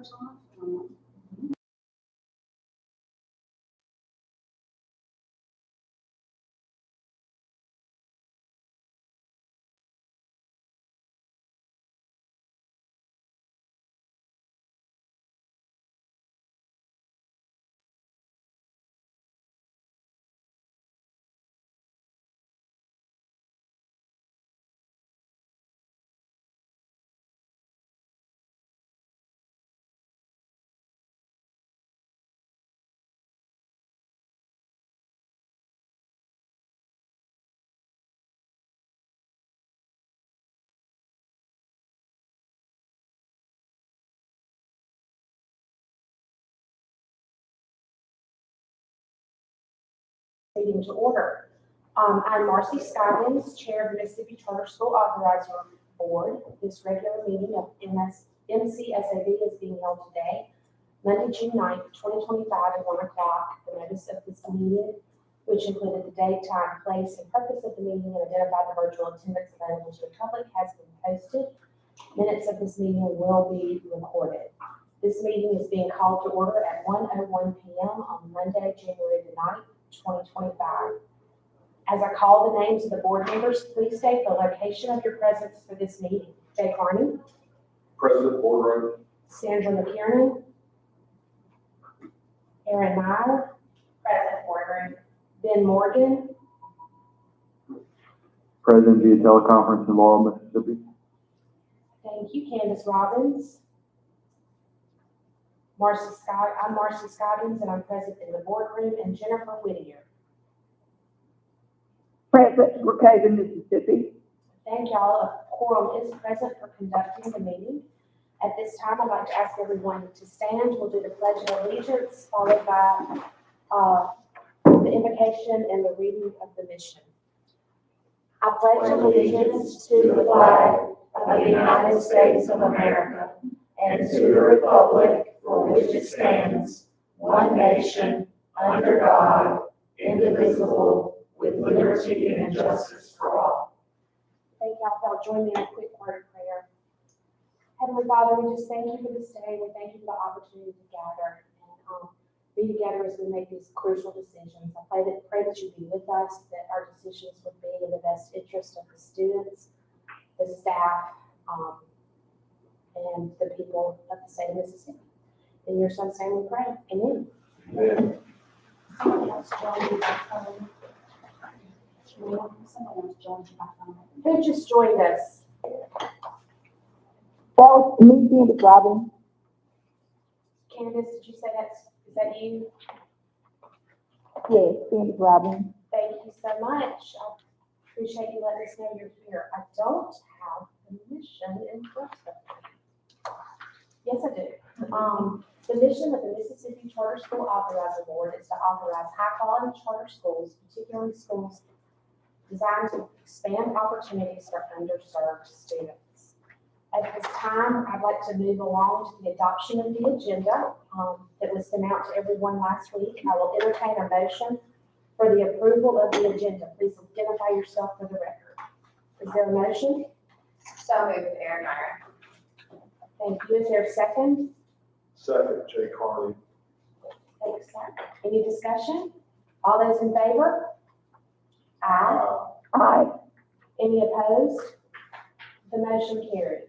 cameras off? Meeting to order. I'm Marcy Scoggins, Chair of the Mississippi Charter School Authorizer Board. This regular meeting of MCSAB is being held today, Monday, June 9th, 2025 at 1 o'clock. The notice of this meeting, which included the date, time, place, and purpose of the meeting and identified the virtual attendance available to the public, has been posted. Minutes of this meeting will be recorded. This meeting is being called to order at 1:01 p.m. on Monday, January the 9th, 2025. As I call the names of the board members, please state the location of your presence for this meeting. Jay Carney. President, boardroom. Sandra McKiernan. Aaron Meyer. Present boardroom. Ben Morgan. Present via teleconference in Laurel, Mississippi. Thank you. Candace Robbins. I'm Marcy Scoggins, and I'm present in the boardroom, and Jennifer Whittier. Present, Brookhaven, Mississippi. Thank y'all. A quorum is present for conducting the meeting. At this time, I'd like to ask everyone to stand. We'll do the Pledge of Allegiance, followed by the invocation and the reading of the mission. I pledge allegiance to the flag of the United States of America and to the republic for which it stands, one nation, under God, indivisible, with liberty and justice for all. Thank y'all. Y'all join me in a quick word of prayer. Heavenly Father, we just thank you for this day. We thank you for the opportunity to gather and be together as we make these crucial decisions. I pray that you be with us, that our decisions would be in the best interest of the students, the staff, and the people of the state of Mississippi. In your son's name we pray. Amen. Amen. Someone else joined you by phone. Someone else joined you by phone. Who just joined us? That was me, Candace Robbins. Candace, did you say is that you? Yes, Candace Robbins. Thank you so much. I appreciate you letting us know you're here. I don't have the mission in front of me. Yes, I do. The mission of the Mississippi Charter School Authorizer Board is to authorize high-quality charter schools, particularly schools designed to expand opportunities for underserved students. At this time, I'd like to move along to the adoption of the agenda that was sent out to everyone last week. I will entertain a motion for the approval of the agenda. Please identify yourself for the record. Is there a motion? So moved, Aaron Meyer. Thank you. Is there a second? Second, Jay Carney. Thanks, sir. Any discussion? All those in favor? Aye. Aye. Any opposed? The motion carries.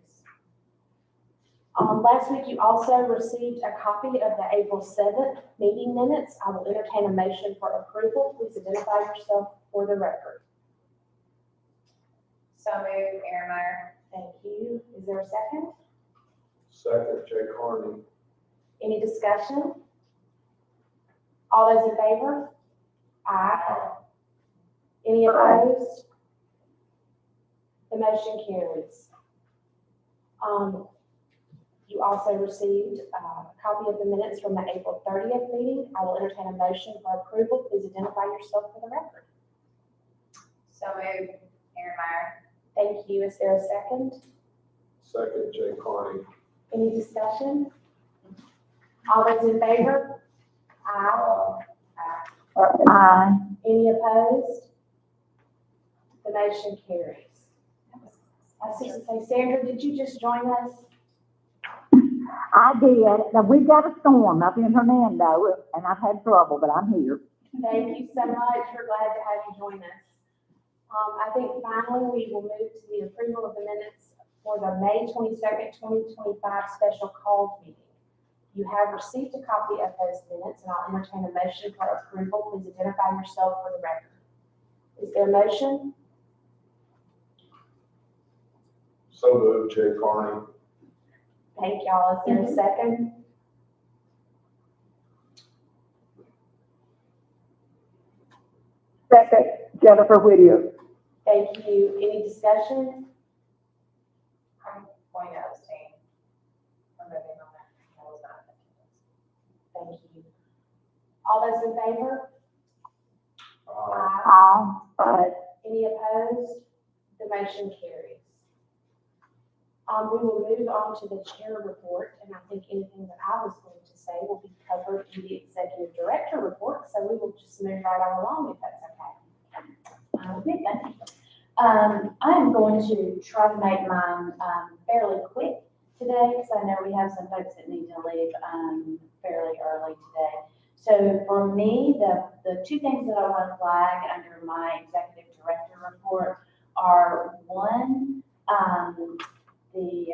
Last week, you also received a copy of the April 7th meeting minutes. I will entertain a motion for approval. Please identify yourself for the record. So moved, Aaron Meyer. Thank you. Is there a second? Second, Jay Carney. Any discussion? All those in favor? Aye. Any opposed? The motion carries. You also received a copy of the minutes from the April 30th meeting. I will entertain a motion for approval. Please identify yourself for the record. So moved, Aaron Meyer. Thank you. Is there a second? Second, Jay Carney. Any discussion? All those in favor? Aye. Aye. Any opposed? The motion carries. I see, Sandra, did you just join us? I did. Now, we've got a storm up in Hernando, and I've had trouble, but I'm here. Thank you so much. We're glad to have you join us. I think finally we will move to the approval of the minutes for the May 22nd, 2025 special call meeting. You have received a copy of those minutes, and I'll entertain a motion for approval. Please identify yourself for the record. Is there a motion? So moved, Jay Carney. Thank y'all. Is there a second? Second, Jennifer Whittier. Thank you. Any discussion? I'm going to abstain from voting on that. I was not in attendance. Thank you. All those in favor? Aye. Any opposed? The motion carries. We will move on to the chair report, and I think anything that I was going to say will be covered in the executive director report, so we will just move right on along if that's okay. Okay, thank you. I am going to try to make mine fairly quick today, because I know we have some folks that need to leave fairly early today. So for me, the two things that I want to flag under my executive director report are, one, the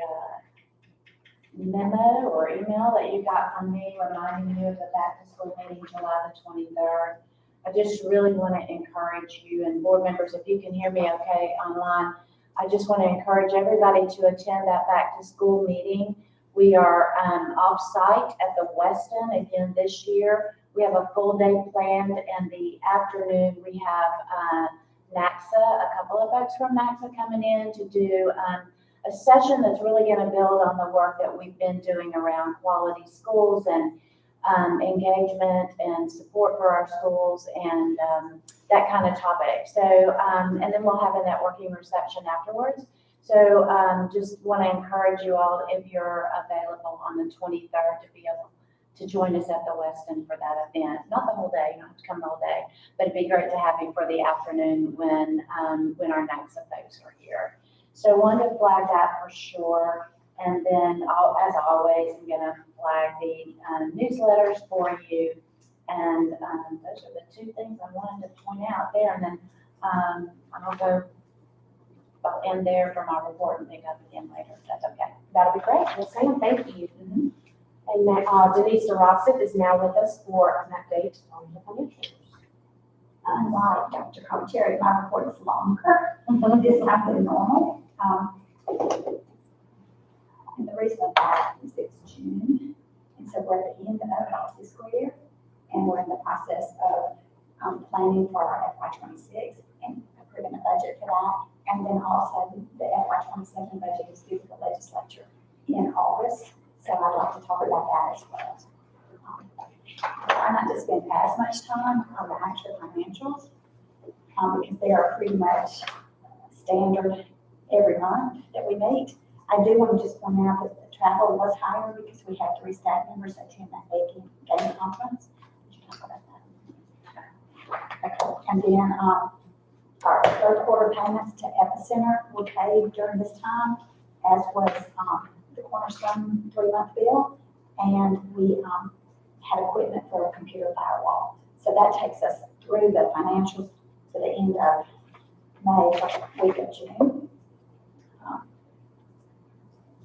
memo or email that you got from me reminding you of the back to school meeting July the 23rd. I just really want to encourage you, and board members, if you can hear me okay online, I just want to encourage everybody to attend that back to school meeting. We are off-site at the Weston again this year. We have a full day planned, and the afternoon we have NACSA, a couple of folks from NACSA coming in to do a session that's really going to build on the work that we've been doing around quality schools and engagement and support for our schools and that kind of topic. So, and then we'll have a networking reception afterwards. So just want to encourage you all, if you're available on the 23rd, to be able to join us at the Weston for that event. Not the whole day, you don't have to come the whole day, but it'd be great to have you for the afternoon when our NACSA folks are here. So I wanted to flag that for sure. And then, as always, I'm going to flag the newsletters for you. And those are the two things I wanted to point out there. And then I'll end there for my report and pick up again later, if that's okay. That'll be great. Well, Sam, thank you. And Denise DeRossi is now with us for an update on the financials. Unlike Dr. Carter, my report is longer this time than normal. And the reason for that is it's June, and so we're at the end of our fiscal year, and we're in the process of planning for our FY26 and approving a budget for that. And then also the FY27 budget is due to the legislature in August, so I'd like to talk about that as well. I not to spend as much time on the actual financials because they are pretty much standard every month that we meet. I do want to just point out that the travel was higher because we had 3 staff members attend that game conference. Did you talk about that? Okay. And then our third quarter payments to Epicenter were paid during this time, as was the Cornerstone 3-month bill, and we had equipment for a computer firewall. So that takes us through the financials to the end of May, first week of June.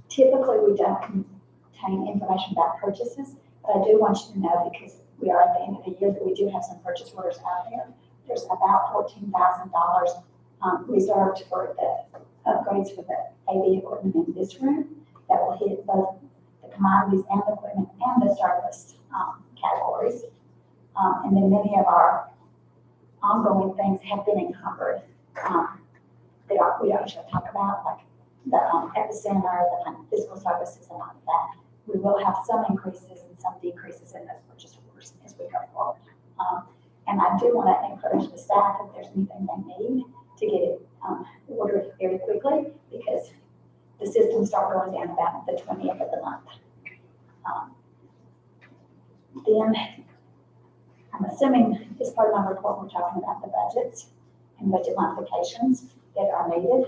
Typically, we don't contain information about purchases, but I do want you to know, because we are at the end of the year, that we do have some purchase orders out there. There's about $14,000 reserved for the upgrades for the AV equipment in this room that will hit both the commodities and the equipment and the service categories. And then many of our ongoing things have been encumbered that we don't usually talk about, like the Epicenter, the physical services, and all of that. We will have some increases and some decreases in those purchase orders as we go forward. And I do want to encourage the staff, if there's anything they need, to get it ordered very quickly, because the systems start going down about the 20th of the month. Then I'm assuming as part of my report, we're talking about the budgets and budget modifications that are needed.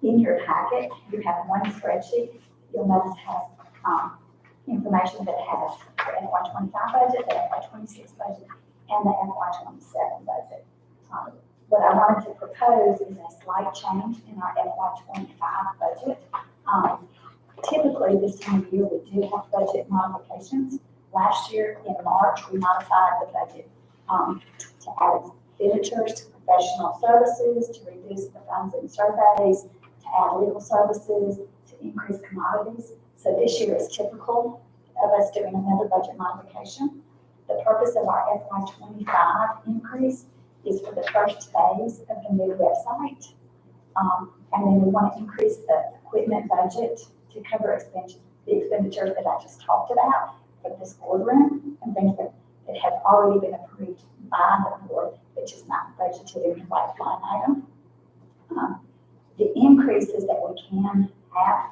In your packet, you have one spreadsheet you'll notice has, information that has the FY 25 budget, the FY 26 budget, and the FY 27 budget. What I wanted to propose is a slight change in our FY 25 budget. Typically, this time of year, we do have budget modifications. Last year, in March, we modified the budget to add expenditures to professional services, to reduce the funds and surveys, to add legal services, to increase commodities. So this year is typical of us doing another budget modification. The purpose of our FY 25 increase is for the first phase of the new website. And then we want to increase the equipment budget to cover the expenditures that I just talked about for this boardroom and things that have already been approved by the board, which is not budgeted in the right line item. The increases that we can have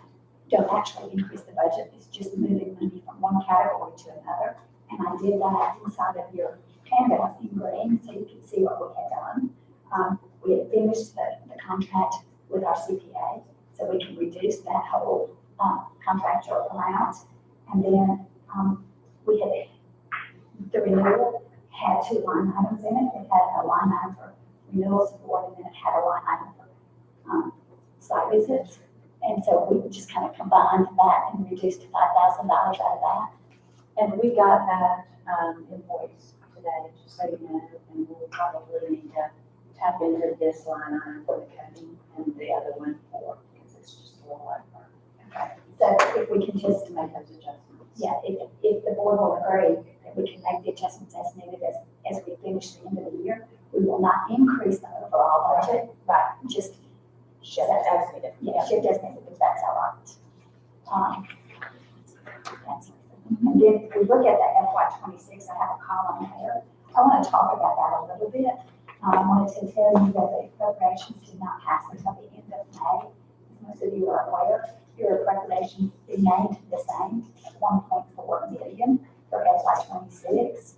don't actually increase the budget. It's just moving money from one category to another. And I did that inside of your handout in green so you can see what we had done. We had finished the contract with our CPA, so we can reduce that whole contractual amount. And then we had, the renewal had two line items in it. It had a line item for renewal support, and then it had a line item for site visits. And so we just kind of combined that and reduced $5,000 out of that. And we got that invoice today, just so you know, and we'll probably need to tap into this line item for the coding and the other one for, because it's just a little over. Okay. So if we can just, To make those adjustments. yeah, if the board will agree that we can make the adjustments as needed as we finish the end of the year, we will not increase the overall budget, but just Shift as needed. yeah, shift as needed, if that's all right. And then if we look at the FY 26, I have a column there. I want to talk about that a little bit. I wanted to tell you that the appropriations did not pass until the end of May. As most of you are aware, your appropriations remained the same at 1.4 million for FY 26.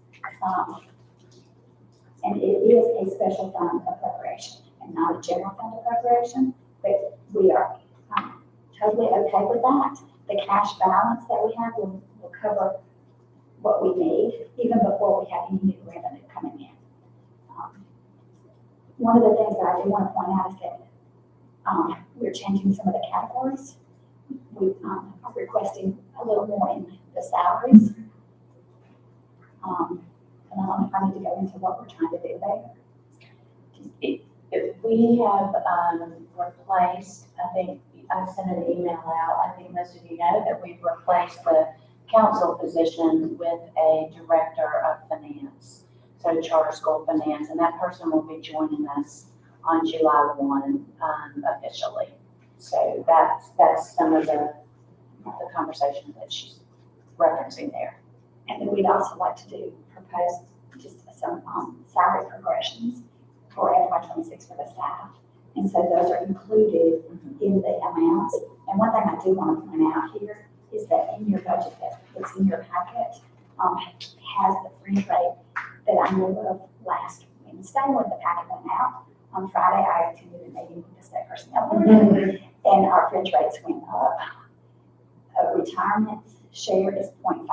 And it is a special fund appropriation and not a general fund appropriation, but we are totally okay with that. The cash balance that we have will cover what we need, even before we have any new revenue coming in. One of the things that I do want to point out is that we're changing some of the categories. We are requesting a little more in the salaries. And I don't know if I need to go into what we're trying to do there. If we have replaced, I think I sent an email out, I think most of you know that we've replaced the council position with a director of finance, so charter school finance, and that person will be joining us on July 1 officially. So that's some of the conversation that she's referencing there. And then we'd also like to propose just some salary progressions for FY 26 for the staff. And so those are included in the amounts. And one thing I do want to point out here is that in your budget that's in your packet has the fringe rate that I knew of last Wednesday when the packet went out. On Friday, I attended a meeting with the state personnel board, and our fringe rates went up. Retirement share is 0.5%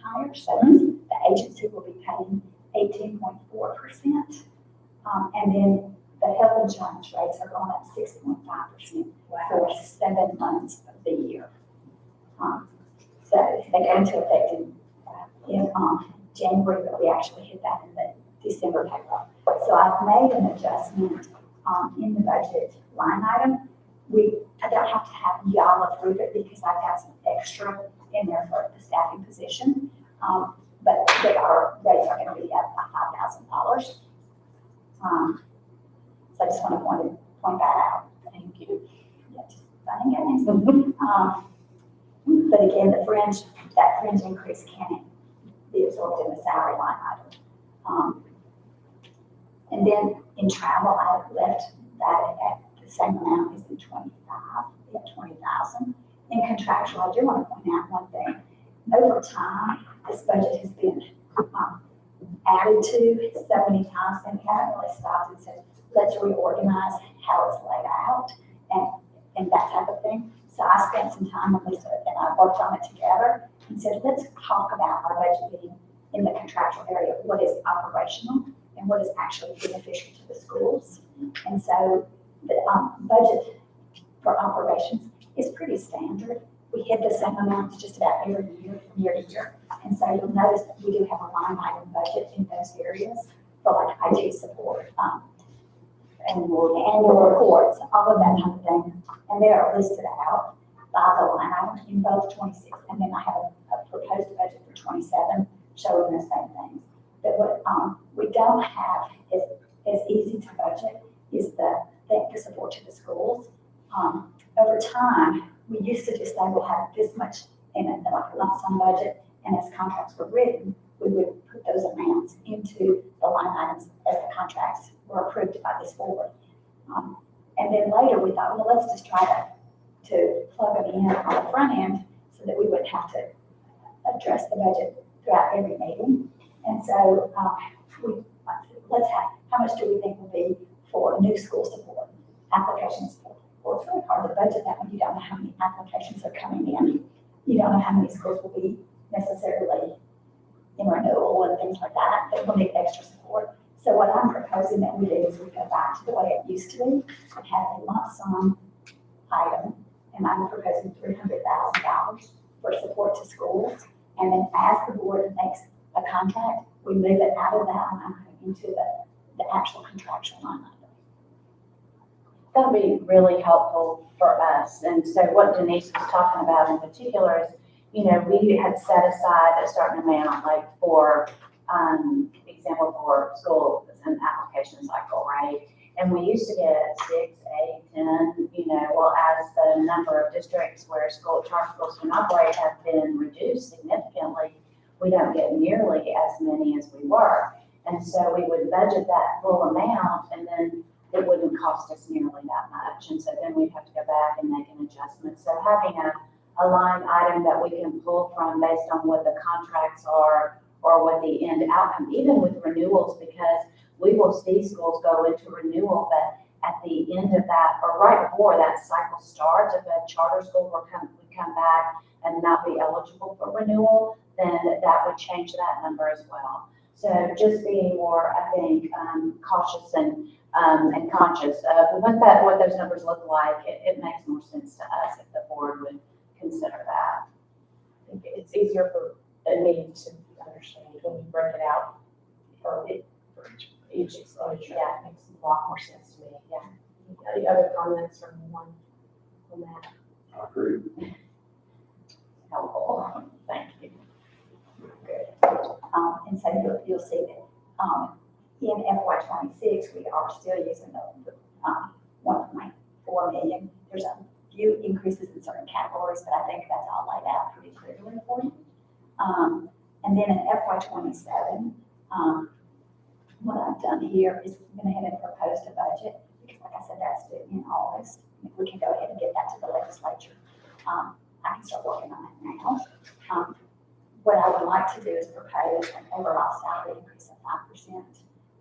higher, so the agency will be paying 18.4%. And then the health insurance rates are going up 6.5% for 7 months of the year. So they go into effect in January, but we actually hit that in the December payroll. So I've made an adjustment in the budget line item. I don't have to have y'all approve it because I've got some extra in there for the staffing position. But our rates are going to be up by $5,000. So I just want to point that out. Thank you. Yeah, just fun and games. But again, that fringe increase can't be absorbed in the salary line item. And then in travel, I left that at the same amount as in 25, at 20,000. In contractual, I do want to point out one thing. Over time, this budget has been added to so many times, and we haven't really stopped and said, let's reorganize how it's laid out and that type of thing. So I spent some time on this worked on it together and said, let's talk about our budget being in the contractual area, what is operational and what is actually beneficial to the schools. And so the budget for operations is pretty standard. We hit the same amounts just about every year, from year to year. And so you'll notice that we do have a line item budget in those areas for like IT support, annual reports, all of that kind of thing. And they are listed out by the line items in both 26, and then I have a proposed budget for 27 showing the same things. But what we don't have is as easy to budget is the support to the schools. Over time, we used to just say we'll have this much in it, like a lump sum budget, and as contracts were written, we would put those amounts into the line items as the contracts were approved by this board. And then later we thought, well, let's just try to plug them in on the front end so that we wouldn't have to address the budget throughout every meeting. And so let's have, how much do we think will be for new school support, application support? Well, it's really hard to budget that when you don't know how many applications are coming in. You don't know how many schools will be necessarily in renewal and things like that will need extra support. So what I'm proposing that we do is we go back to the way it used to be and have a lump sum item, and I'm proposing $300,000 for support to schools. And then as the board makes a contract, we move it out of that line item into the actual contractual line item. That'll be really helpful for us. And so what Denise was talking about in particular is, you know, we had set aside a certain amount, like for, example, for school, it's an application cycle, right? And we used to get 6, 8, 10, you know, well, as the number of districts where charter schools can operate have been reduced significantly, we don't get nearly as many as we were. And so we would budget that full amount, and then it wouldn't cost us nearly that much. And so then we'd have to go back and make an adjustment. So having a line item that we can pull from based on what the contracts are or what the end outcome, even with renewals, because we will see schools go into renewal, but at the end of that, or right before that cycle starts, if a charter school would come back and not be eligible for renewal, then that would change that number as well. So just being more, I think, cautious and conscious of what those numbers look like, it makes more sense to us if the board would consider that. I think it's easier for me to understand when we break it out for each exposure. Yeah, it makes a lot more sense to me, yeah. Any other comments or anyone on that? I agree. Helpful, thank you. And so you'll see that in FY 26, we are still using the 1.4 million. There's a few increases in certain categories, but I think that's all laid out pretty clearly for you. And then in FY 27, what I've done here is went ahead and proposed a budget, because like I said, that's due in August. If we can go ahead and get that to the legislature, I can start working on that now. What I would like to do is propose an overall salary increase of 5%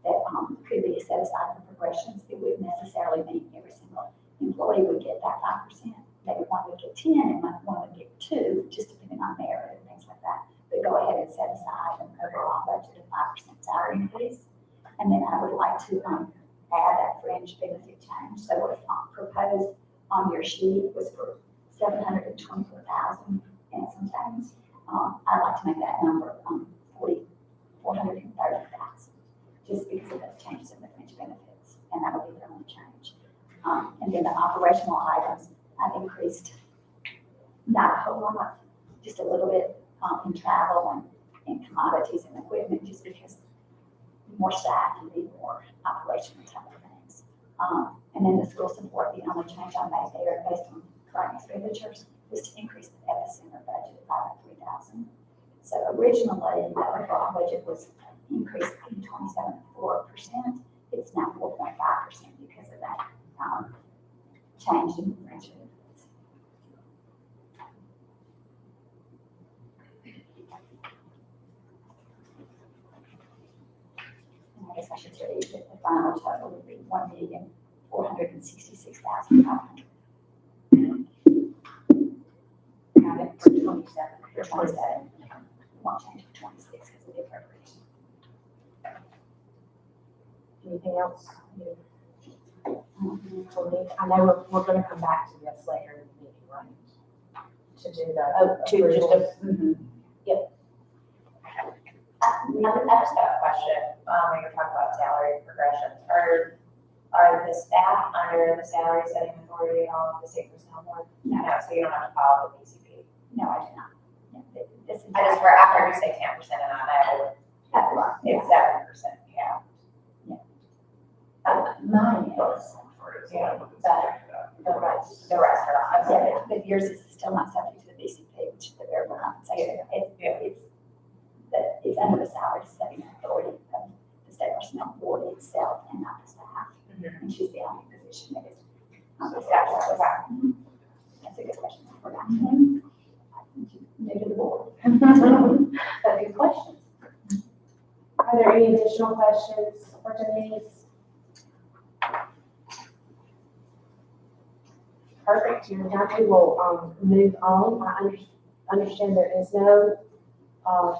that could be set aside for progressions. It wouldn't necessarily mean every single employee would get that 5%. Maybe one would get 10 and one would get 2, just depending on merit and things like that. But go ahead and set aside an overall budget of 5% salary increase. And then I would like to add that fringe benefit change. So what's proposed on your sheet was for $724,000 and some things. I'd like to make that number $430,000, just because of those changes in the fringe benefits, and that would be the only change. And then the operational items, I've increased not a whole lot, just a little bit in travel and commodities and equipment, just because more staff and need more operational type of things. And then the school support, the only change I made there based on current expenditures was to increase the epicenter budget by $3,000. So originally, the overall budget was increased in 27.4%. It's now 4.5% because of that change in fringe benefits. And I guess I should tell you that the final total would be $1,466,500. Got it. 27. Won't change for 26 because of the appropriation. Anything else? For me, I know we're gonna come back to this later in the meeting, right? To do the. Oh, to just a, I just got a question, when you're talking about salary progressions, are the staff under the salary setting authority of the state personnel board? No, so you don't have to follow the PCP. No, I do not. No, this is. I just, for after you say 10% and on that, it's 7%, yeah. mine is. Yeah, the rest are not. Yeah, but yours is still not subject to the BCP, which is the variable compensation. It's under the salary setting authority of the state personnel board itself and not the staff. And she's the only position that is on the staff. That's a good question. For that. New to the board. But good questions. Are there any additional questions for Denise? Perfect, you're done. We will, move on. I understand there is no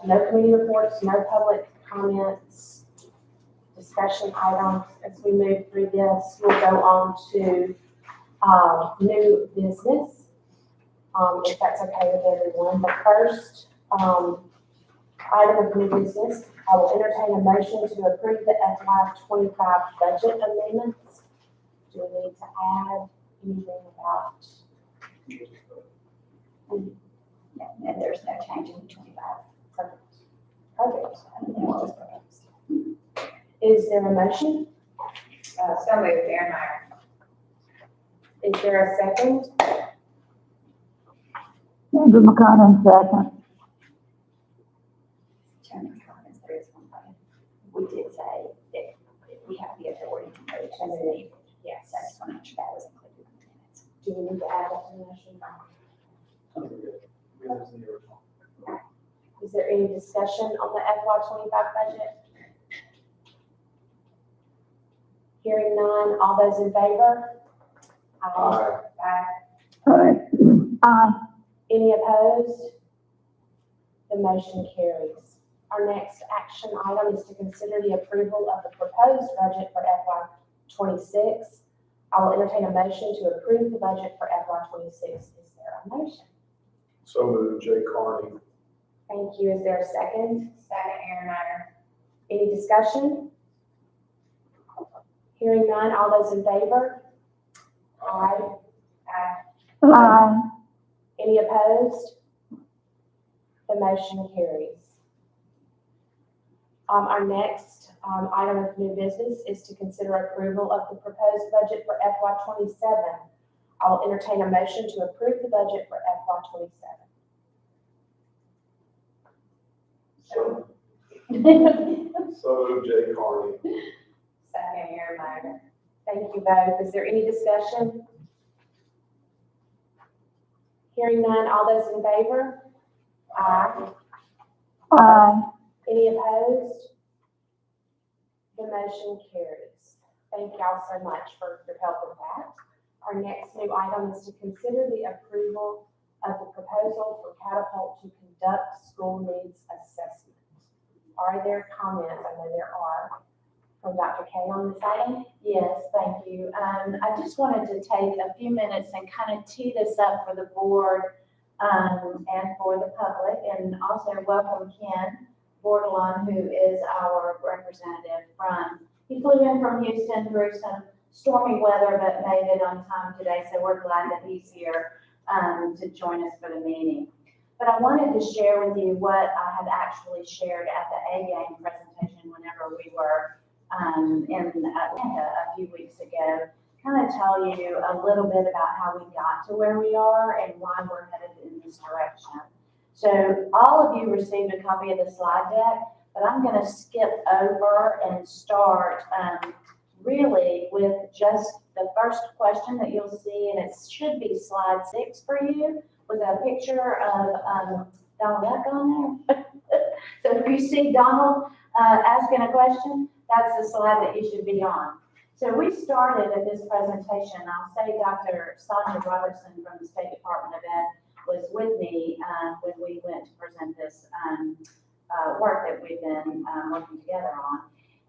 committee reports, no public comments, discussion items. As we move through this, we'll go on to, new business. If that's okay with everyone. But first, item of new business, I will entertain a motion to approve the FY25 budget amendments. Do we need to add anything about? And there's no change in the 25. Perfect. Everything was proposed. Is there a motion? So moved, Aaron Meyer. Is there a second? Andrew McConnell, second. Chairman's comments, there is one thing. We did say that we have the authority to vote as needed. Yes, I just want to make sure that was included in the minutes. Do we need to add that to the motion? Is there any discussion on the FY25 budget? Hearing none, all those in favor? Aye. Aye. Any opposed? The motion carries. Our next action item is to consider the approval of the proposed budget for FY26. I will entertain a motion to approve the budget for FY26. Is there a motion? So moved, Jay Carney. Thank you. Is there a second? Second, Aaron Meyer. Any discussion? Hearing none, all those in favor? Aye. Aye. Any opposed? The motion carries. Our next item of new business is to consider approval of the proposed budget for FY27. I will entertain a motion to approve the budget for FY27. So moved, Jay Carney. Second, Aaron Meyer. Thank you both. Is there any discussion? Hearing none, all those in favor? Aye. Aye. Any opposed? The motion carries. Thank y'all so much for your help with that. Our next new item is to consider the approval of the proposal for Catapult to conduct school needs assessment. Are there comments? I know there are from Dr. Kay on this item. Yes, thank you. I just wanted to take a few minutes and kind of tee this up for the board and for the public, and also welcome Ken Bordelon, who is our representative he flew in from Houston through some stormy weather, but made it on time today, so we're glad that he's here to join us for the meeting. But I wanted to share with you what I had actually shared at the A-Game presentation whenever we were in Atlanta a few weeks ago, kind of tell you a little bit about how we got to where we are and why we're headed in this direction. So all of you received a copy of the slide deck, but I'm going to skip over and start really with just the first question that you'll see, and it should be slide 6 for you, with a picture of Donald Duck on there. So if you see Donald asking a question, that's the slide that you should be on. So we started at this presentation, I'll say Dr. Sonia Robertson from the State Department of Ed was with me, when we went to present this, work that we've been, working together on.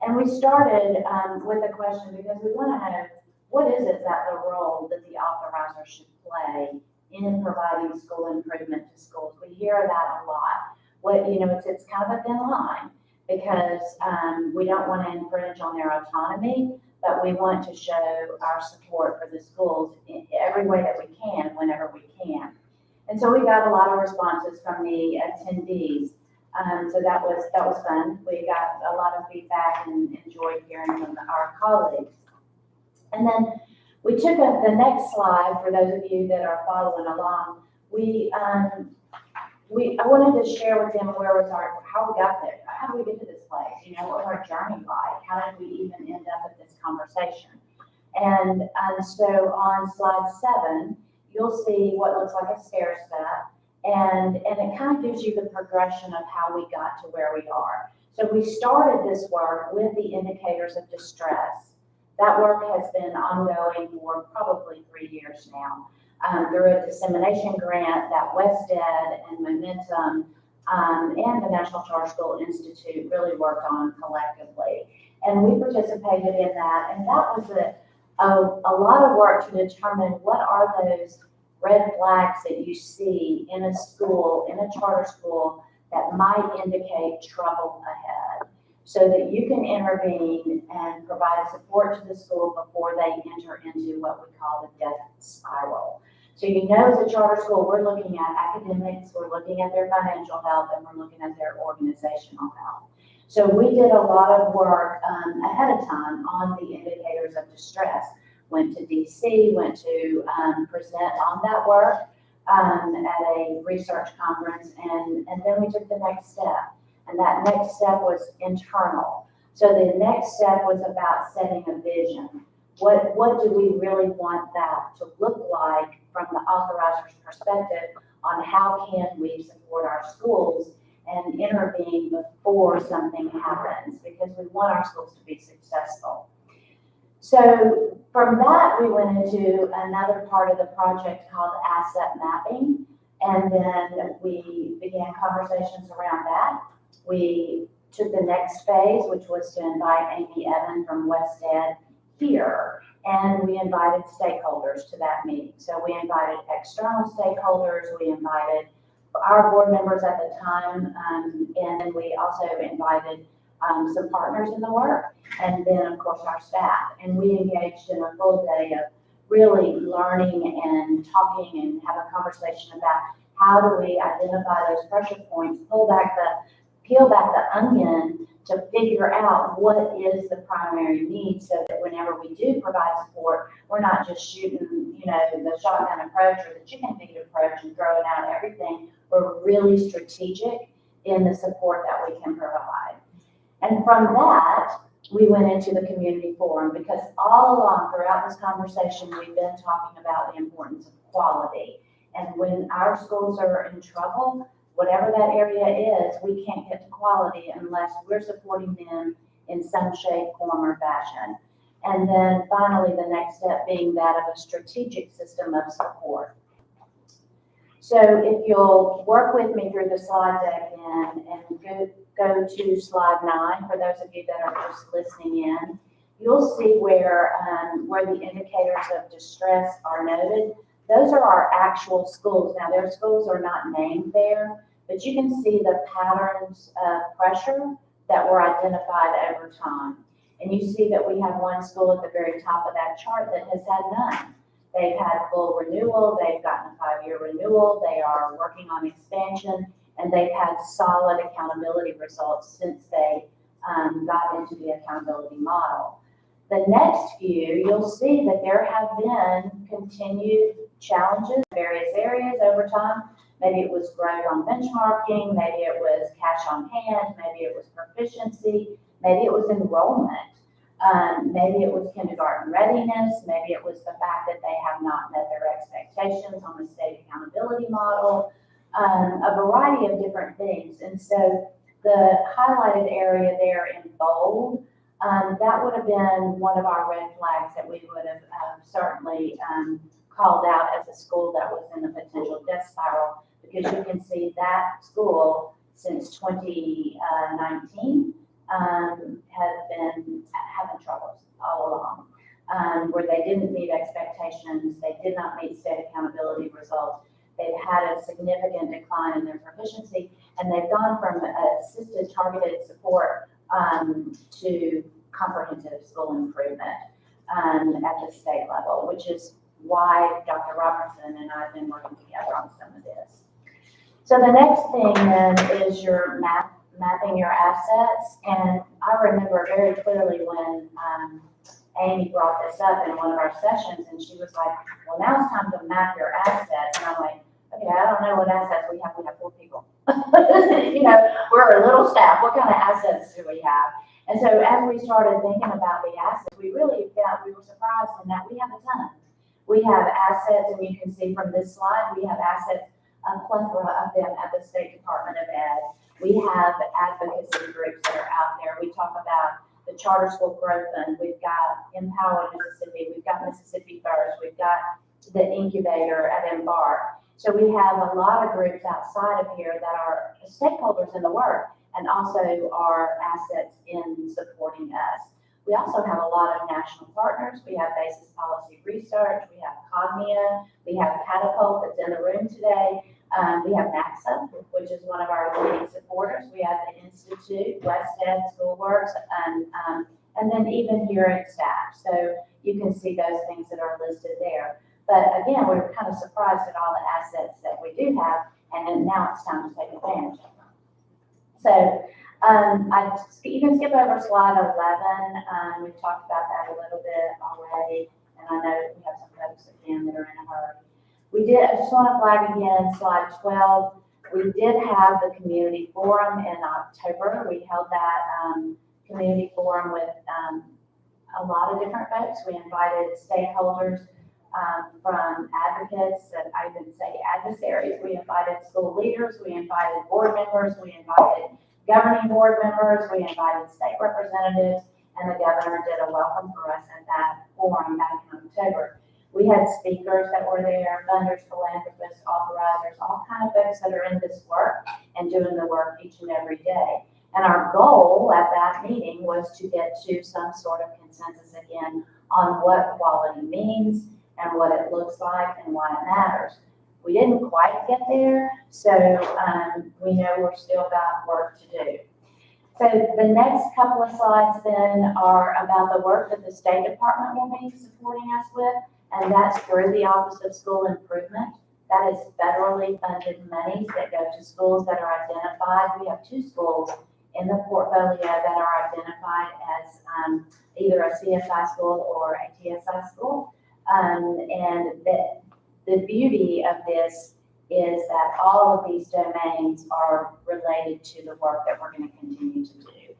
And we started, with a question because we want to know, what is it that the role that the authorizer should play in providing school improvement to schools? We hear that a lot. It's kind of a thin line because, we don't want to infringe on their autonomy, but we want to show our support for the schools in every way that we can, whenever we can. And so we got a lot of responses from the attendees. So that was fun. We got a lot of feedback and enjoyed hearing from our colleagues. And then we took the next slide for those of you that are following along. I wanted to share with them how we got there. How did we get to this place? What was our journey like? How did we even end up at this conversation? And so on slide 7, you'll see what looks like a stair step. And it kind of gives you the progression of how we got to where we are. So we started this work with the indicators of distress. That work has been ongoing for probably 3 years now. Through a dissemination grant that WestEd and Momentum and the National Charter School Institute really worked on collectively. And we participated in that, and that was a lot of work to determine what are those red flags that you see in a school, in a charter school, that might indicate trouble ahead, so that you can intervene and provide support to the school before they enter into what we call the death spiral. So as a charter school, we're looking at academics, we're looking at their financial health, and we're looking at their organizational health. So we did a lot of work ahead of time on the indicators of distress. Went to DC, went to present on that work at a research conference, and then we took the next step. And that next step was internal. So the next step was about setting a vision. What do we really want that to look like from the authorizer's perspective on how can we support our schools and intervene before something happens, because we want our schools to be successful. So from that, we went into another part of the project called asset mapping, and then we began conversations around that. We took the next phase, which was to invite Amy Evan from WestEd here, and we invited stakeholders to that meeting. So we invited external stakeholders, we invited our board members at the time, and then we also invited some partners in the work, and then of course our staff. And we engaged in a full day of really learning and talking and have a conversation about how do we identify those pressure points, peel back the onion to figure out what is the primary need, so that whenever we do provide support, we're not just shooting, the shotgun approach or the chicken feed approach and throwing out everything. We're really strategic in the support that we can provide. And from that, we went into the community forum, because all along throughout this conversation, we've been talking about the importance of quality. And when our schools are in trouble, whatever that area is, we can't get to quality unless we're supporting them in some shape, form, or fashion. And then finally, the next step being that of a strategic system of support. So if you'll work with me through the slide deck and go to slide 9, for those of you that are just listening in, you'll see where the indicators of distress are noted. Those are our actual schools. Now, their schools are not named there, but you can see the patterns of pressure that were identified over time. And you see that we have one school at the very top of that chart that has had none. They've had full renewal, they've gotten a 5-year renewal, they are working on expansion, and they've had solid accountability results since they got into the accountability model. The next view, you'll see that there have been continued challenges in various areas over time. Maybe it was growth on benchmarking, maybe it was cash on hand, maybe it was proficiency, maybe it was enrollment, maybe it was kindergarten readiness, maybe it was the fact that they have not met their expectations on the state accountability model, a variety of different things. And so the highlighted area there in bold, that would have been one of our red flags that we would have certainly called out as a school that was in a potential death spiral, because you can see that school since 2019 has been having troubles all along, where they didn't meet expectations, they did not meet state accountability results. They've had a significant decline in their proficiency, and they've gone from assisted targeted support to comprehensive school improvement at the state level, which is why Dr. Robertson and I have been working together on some of this. So the next thing then is your mapping your assets. And I remember very clearly when Amy brought this up in one of our sessions, and she was like, well, now it's time to map your assets. And I'm like, okay, I don't know what assets we have. We have 4 people. You know, we're a little staff. What kind of assets do we have? And so as we started thinking about the assets, we really found, we were surprised in that we have a ton. We have assets, and you can see from this slide, we have assets, a plethora of them at the State Department of Ed. We have advocacy groups that are out there. We talk about the Charter School Growth Fund. We've got Empower Mississippi. We've got Mississippi First. We've got the incubator at Embark. So we have a lot of groups outside of here that are stakeholders in the work and also are assets in supporting us. We also have a lot of national partners. We have Basis Policy Research. We have Cognia. We have Catapult that's in the room today. We have NACSA, which is one of our leading supporters. We have the Institute, WestEd, Schoolworks, and then even here at staff. So you can see those things that are listed there. But again, we're kind of surprised at all the assets that we do have, and then now it's time to take advantage of them. So you can skip over slide 11. We've talked about that a little bit already, and I know we have some folks again that are in a hurry. I just want to flag again, slide 12. We did have the community forum in October. We held that community forum with a lot of different folks. We invited stakeholders from advocates, and I would say adversaries. We invited school leaders, we invited board members, we invited governing board members, we invited state representatives, and the governor did a welcome for us at that forum back in October. We had speakers that were there, funders, philanthropists, authorizers, all kind of folks that are in this work and doing the work each and every day. And our goal at that meeting was to get to some sort of consensus again on what quality means and what it looks like and why it matters. We didn't quite get there, so we know we're still got work to do. So the next couple of slides then are about the work that the State Department will be supporting us with, and that's through the Office of School Improvement. That is federally funded monies that go to schools that are identified. We have 2 schools in the portfolio that are identified as either a CSI school or a TSI school. And the beauty of this is that all of these domains are related to the work that we're going to continue to do.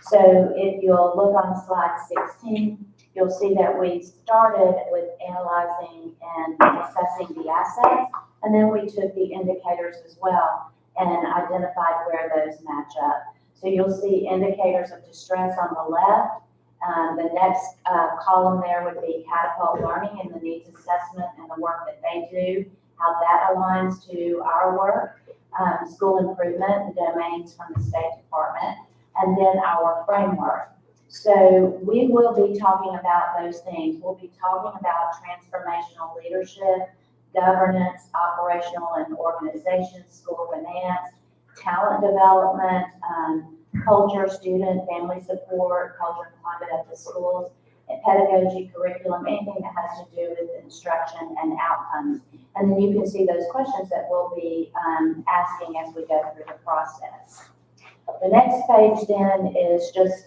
So if you'll look on slide 16, you'll see that we started with analyzing and assessing the assets, and then we took the indicators as well and identified where those match up. So you'll see indicators of distress on the left. The next column there would be Catapult Learning and the needs assessment and the work that they do, how that aligns to our work, school improvement, the domains from the State Department, and then our framework. So we will be talking about those things. We'll be talking about transformational leadership, governance, operational and organization, school finance, talent development, culture, student, family support, culture and climate at the schools, and pedagogy, curriculum, anything that has to do with instruction and outcomes. And then you can see those questions that we'll be asking as we go through the process. The next page then is just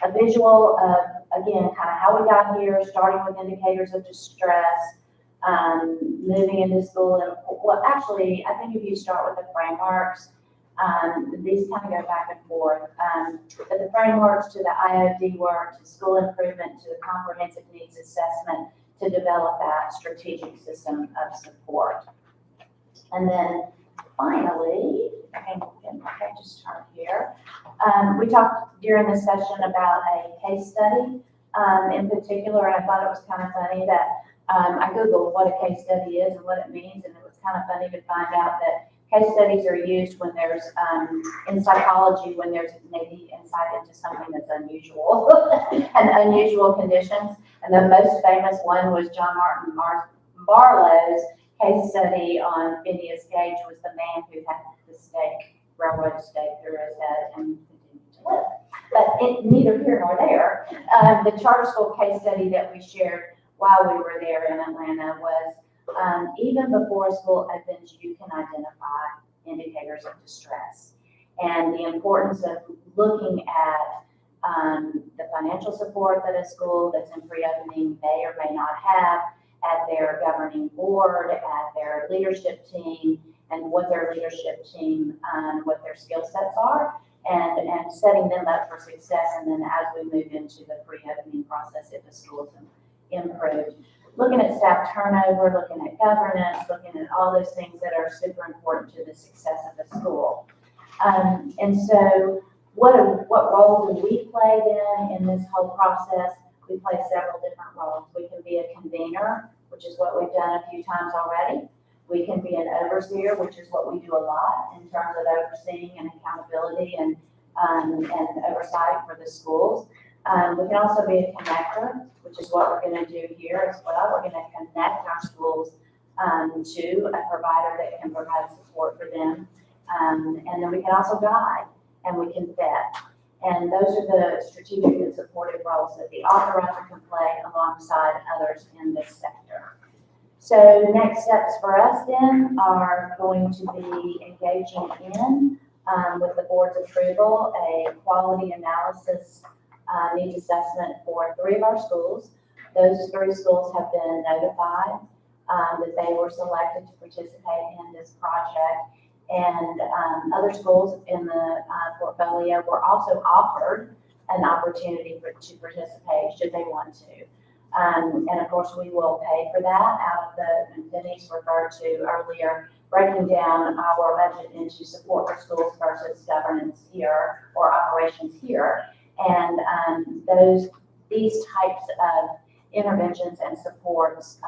a visual of, again, kind of how we got here, starting with indicators of distress, moving into school. And, well, actually, I think if you start with the frameworks, these kind of go back and forth. But the frameworks to the IOD work, to school improvement, to the comprehensive needs assessment, to develop that strategic system of support. And then finally, I just turn here. We talked during the session about a case study in particular, and I thought it was kind of funny that I Googled what a case study is and what it means, and it was kind of funny to find out that case studies are used when there's, in psychology, when there's maybe insight into something that's unusual and unusual conditions. And the most famous one was John Martin Barlow's case study on Phineas Gage, was the man who had the railroad stake through his head and continued to live. But neither here nor there. The charter school case study that we shared while we were there in Atlanta was, even before school opens, you can identify indicators of distress. And the importance of looking at the financial support that a school that's in pre-opening may or may not have, at their governing board, at their leadership team, and what their leadership team, what their skill sets are, and setting them up for success. And then as we move into the pre-opening process, if the school's improved, looking at staff turnover, looking at governance, looking at all those things that are super important to the success of the school. And so what role do we play then in this whole process? We play several different roles. We can be a convener, which is what we've done a few times already. We can be an overseer, which is what we do a lot in terms of overseeing and accountability and oversight for the schools. We can also be a connector, which is what we're going to do here as well. We're going to connect our schools to a provider that can provide support for them. And then we can also guide, and we can vet. And those are the strategic and supportive roles that the authorizer can play alongside others in this sector. So next steps for us then are going to be engaging in, with the board's approval, a quality analysis needs assessment for 3 of our schools. Those 3 schools have been notified that they were selected to participate in this project. And other schools in the portfolio were also offered an opportunity to participate should they want to. And of course, we will pay for that out of the, Denise referred to earlier, breaking down our budget into support for schools versus governance here or operations here. And these types of interventions and supports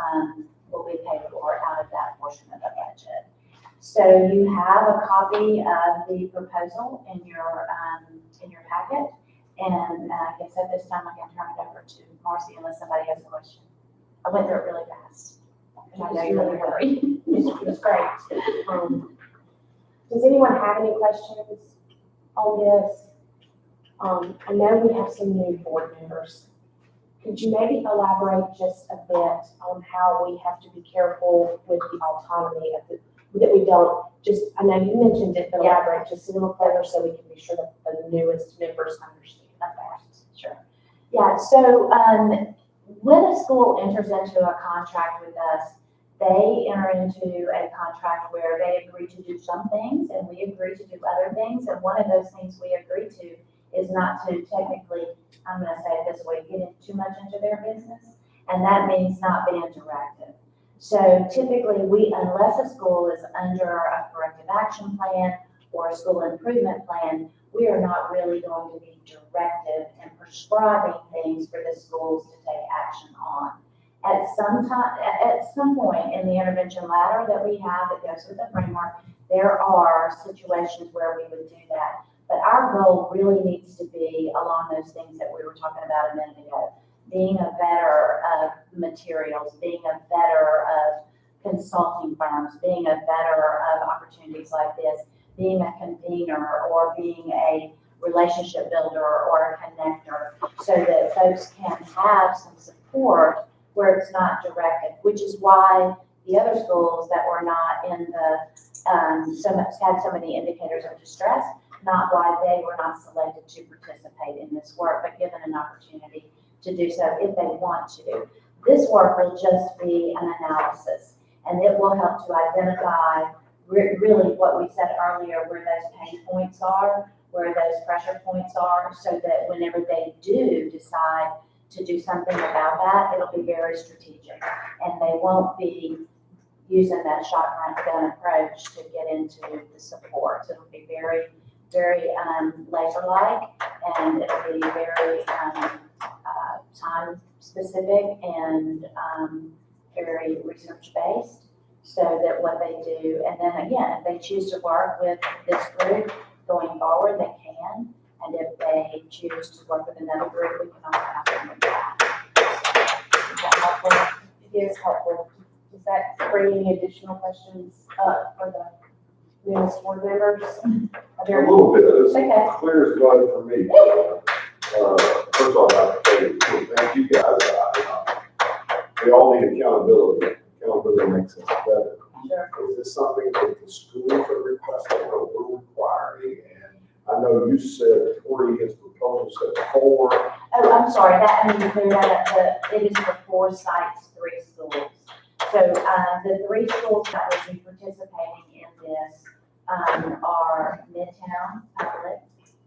will be paid for out of that portion of the budget. So you have a copy of the proposal in your packet, and I guess at this time I can turn it over to Marcy unless somebody has a question. I went through it really fast, and I know you're in a hurry. It's great. Does anyone have any questions on this? I know we have some new board members. Could you maybe elaborate just a bit on how we have to be careful with the autonomy of the, that we don't just, I know you mentioned it, but elaborate just a little further so we can be sure that the newest members understand that. Sure. Yeah, so when a school enters into a contract with us, they enter into a contract where they agree to do some things and we agree to do other things. And one of those things we agree to is not to technically, I'm going to say it this way, get in too much into their business. And that means not being directive. So typically unless a school is under a corrective action plan or a school improvement plan, we are not really going to be directive and prescribing things for the schools to take action on. At some point in the intervention ladder that we have that goes with the framework, there are situations where we would do that. But our goal really needs to be along those things that we were talking about a minute ago. Being a vetter of materials, being a vetter of consulting firms, being a vetter of opportunities like this, being a convener or being a relationship builder or a connector so that folks can have some support where it's not directed, which is why the other schools that were not in the, had so many indicators of distress, not why they were not selected to participate in this work, but given an opportunity to do so if they want to. This work will just be an analysis, and it will help to identify really what we said earlier, where those pain points are, where those pressure points are, so that whenever they do decide to do something about that, it'll be very strategic, and they won't be using that shotgun gun approach to get into the support. So it'll be very, very laser-like, and it'll be very time-specific and very research-based, so that what they do, and then again, if they choose to work with this group going forward, they can. And if they choose to work with another group, we can also have them with that. Is that helpful? It is helpful. Does that bring any additional questions, for the newest board members? Are A there any? little bit, it's Okay. clear as mud for me. First of all, I'd like to say, thank you guys. We all need accountability. Accountability makes us better. Sure. Is this something that the schools are requesting or we're requiring? And I know you said 3, his proposal said 4. Oh, I'm sorry, that, I need to clear that up, it is for 4 sites, 3 schools. So, the 3 schools that will be participating in this, are Midtown Public,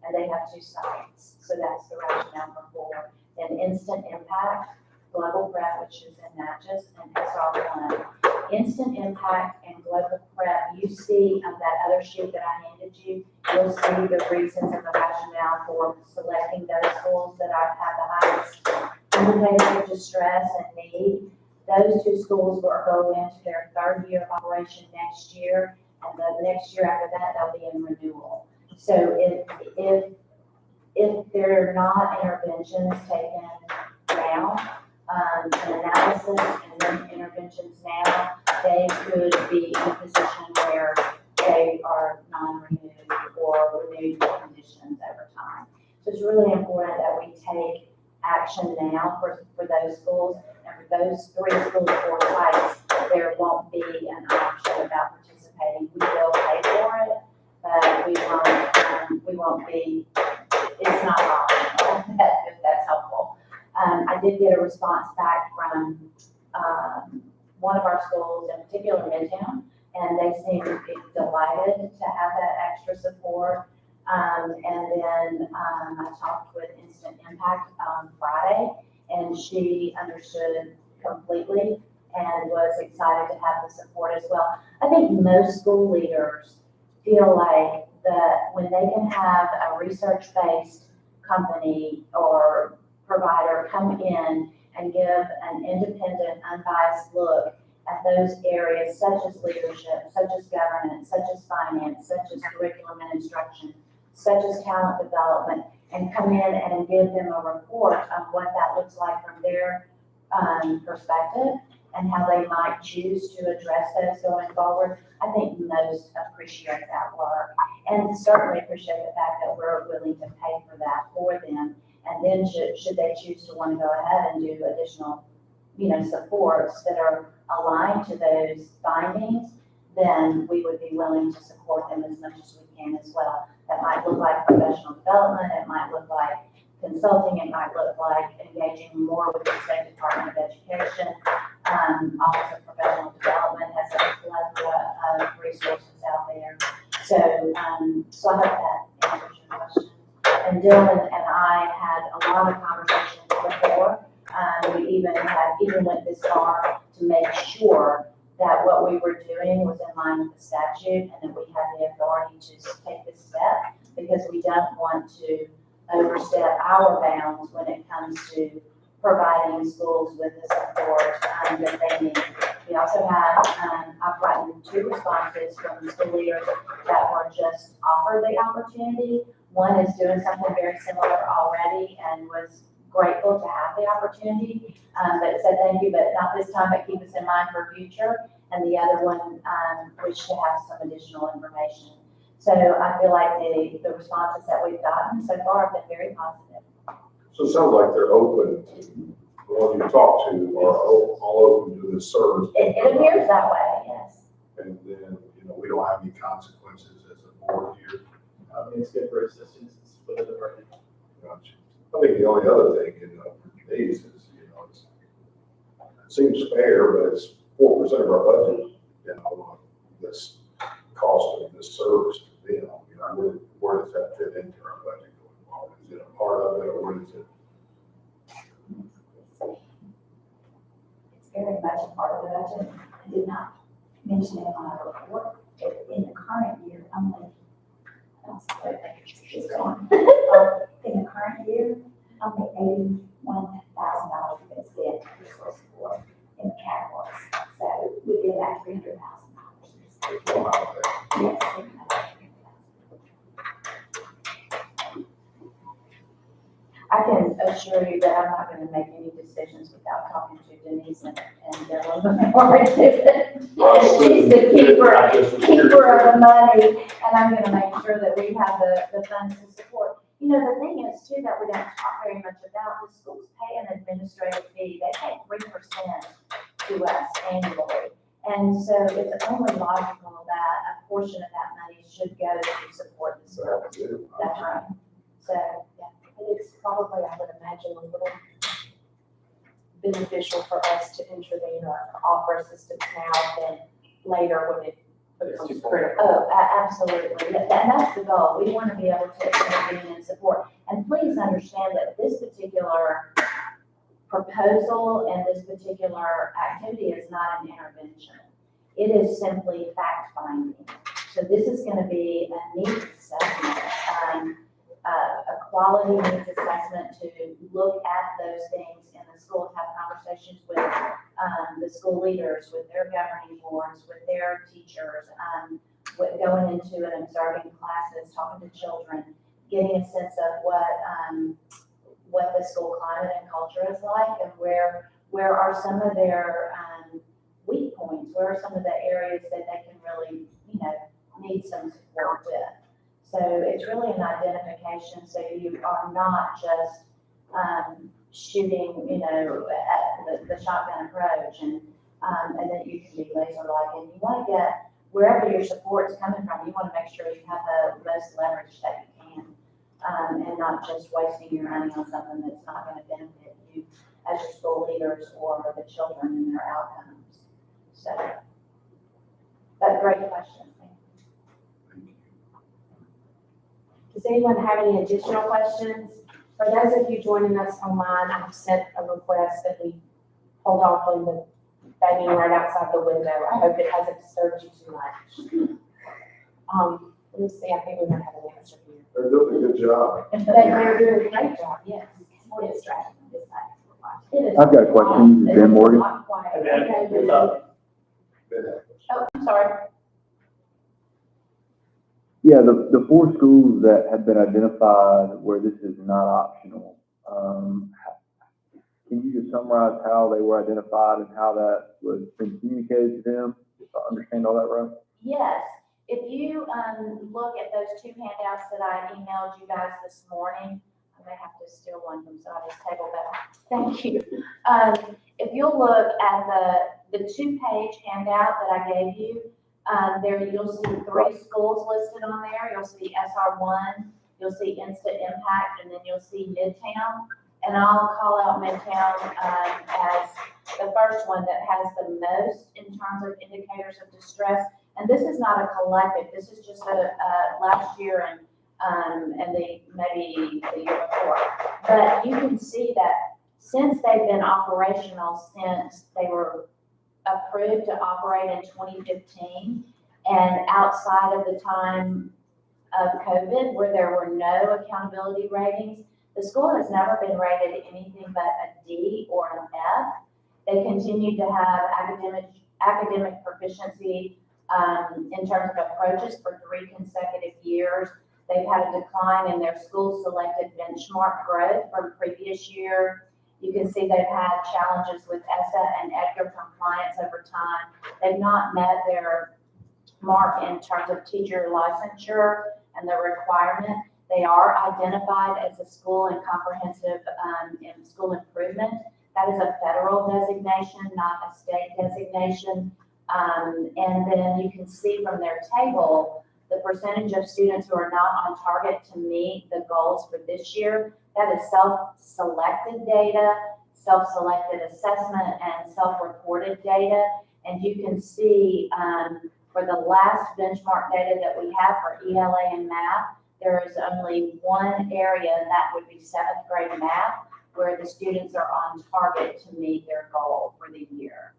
and they have 2 sites, so that's the rationale for 4. Then Instant Impact, Global Prep, which is in Natchez, and SR1. Instant Impact and Global Prep, you see on that other sheet that I handed you, you'll see the reasons and the rationale for selecting those schools that have the highest indicators of distress and need. Those 2 schools will go into their 3rd year of operation next year, and the next year after that, they'll be in renewal. So if there are not interventions taken now, an analysis and then interventions now, they could be in a position where they are non-renewed or renewed with conditions over time. So it's really important that we take action now for those schools, and for those 3 schools or sites, there won't be an option about participating. We will pay for it, but we won't be, it's not optional, if that's helpful. I did get a response back from, one of our schools, in particular Midtown, and they seemed delighted to have that extra support. And then, I talked with Instant Impact on Friday, and she understood completely and was excited to have the support as well. I think most school leaders feel like that when they can have a research-based company or provider come in and give an independent, unbiased look at those areas such as leadership, such as governance, such as finance, such as curriculum and instruction, such as talent development, and come in and give them a report on what that looks like from their perspective and how they might choose to address those going forward. I think most appreciate that work, and certainly appreciate the fact that we're willing to pay for that for them. And then should they choose to want to go ahead and do additional, supports that are aligned to those findings, then we would be willing to support them as much as we can as well. That might look like professional development, it might look like consulting, it might look like engaging more with the State Department of Education. Office of Professional Development has a plethora of resources out there. So I hope that answers your question. And Dylan and I had a lot of conversations before. We even went this far to make sure that what we were doing was in line with the statute and that we had the authority to take this step, because we don't want to overstep our bounds when it comes to providing schools with the support that they need. We also have, I've gotten 2 responses from school leaders that were just offered the opportunity. One is doing something very similar already and was grateful to have the opportunity, but said thank you, but not this time, but keep us in mind for future. And the other one wished to have some additional information. So I feel like the responses that we've gotten so far have been very positive. So it sounds like they're open to, the ones you talk to are all open to the service. It appears that way, yes. And then, we don't have any consequences as a board here. It's good for assistance, it's for the department. Gotcha. I think the only other thing, for these is, it seems fair, but it's 4% of our budget, this cost of this service to them. Where does that fit into our budget going forward? Is it a part of it, or what is it? It's very much a part of the budget. I did not mention it on our report, but in the current year, it's gone. In the current year, only $81,000 has been spent for in the categories. I can assure you that I'm not gonna make any decisions without talking to Denise and Dylan before I do it. She's the keeper of the money, and I'm gonna make sure that we have the funds to support. You know, the thing is too, that we don't talk very much about, the schools pay an administrative fee, they pay 3% to us annually. And so it's only logical that a portion of that money should go to support the school. That's right. So, yeah. And it's probably, I would imagine, a little beneficial for us to intervene or offer assistance now than later when it becomes critical. Oh, absolutely. And that's the goal. We want to be able to intervene and support. And please understand that this particular proposal and this particular activity is not an intervention. It is simply fact finding. So this is going to be a needs assessment, a quality needs assessment to look at those things in the school, have conversations with the school leaders, with their governing boards, with their teachers, with going into and observing classes, talking to children, getting a sense of what the school climate and culture is like, and where are some of their weak points, where are some of the areas that they can really, need some support with. So it's really an identification, so you are not just shooting, at the shotgun approach, and that you can be laser-like, and you want to get, wherever your support's coming from, you want to make sure you have the most leverage that you can. And not just wasting your money on something that's not going to benefit you as your school leaders or the children and their outcomes. So, but great question. Does anyone have any additional questions? For those of you joining us online, I've sent a request that we hold off on the banging right outside the window. I hope it hasn't disturbed you too much. Let me see, I think we might have an answer here. They're doing a good job. They're doing a great job, yes. It's more distracting on this side. It is. I've got a question, It is Ben a Morgan. lot quiet. And then, Okay, what's up? Oh, I'm sorry. Yeah, the four schools that have been identified where this is not optional, can you just summarize how they were identified and how that was been communicated to them? If I understand all that right? Yes, if you look at those two handouts that I emailed you guys this morning, I may have to steal one from somebody's table, but thank you. If you'll look at the two-page handout that I gave you, there you'll see 3 schools listed on there. You'll see SR1, you'll see Instant Impact, and then you'll see Midtown. And I'll call out Midtown as the first one that has the most in terms of indicators of distress. And this is not a collective, this is just a last year and maybe the year before. But you can see that since they've been operational, since they were approved to operate in 2015, and outside of the time of COVID, where there were no accountability ratings, the school has never been rated anything but a D or an F. They continue to have academic proficiency in terms of approaches for 3 consecutive years. They've had a decline in their school selected benchmark growth from previous year. You can see they've had challenges with ESSA and EDGAR compliance over time. They've not met their mark in terms of teacher licensure and the requirement. They are identified as a school in comprehensive in school improvement. That is a federal designation, not a state designation. And then you can see from their table the percentage of students who are not on target to meet the goals for this year. That is self-selected data, self-selected assessment, and self-reported data. And you can see for the last benchmark data that we have for ELA and math, there is only one area, and that would be 7th grade math, where the students are on target to meet their goal for the year.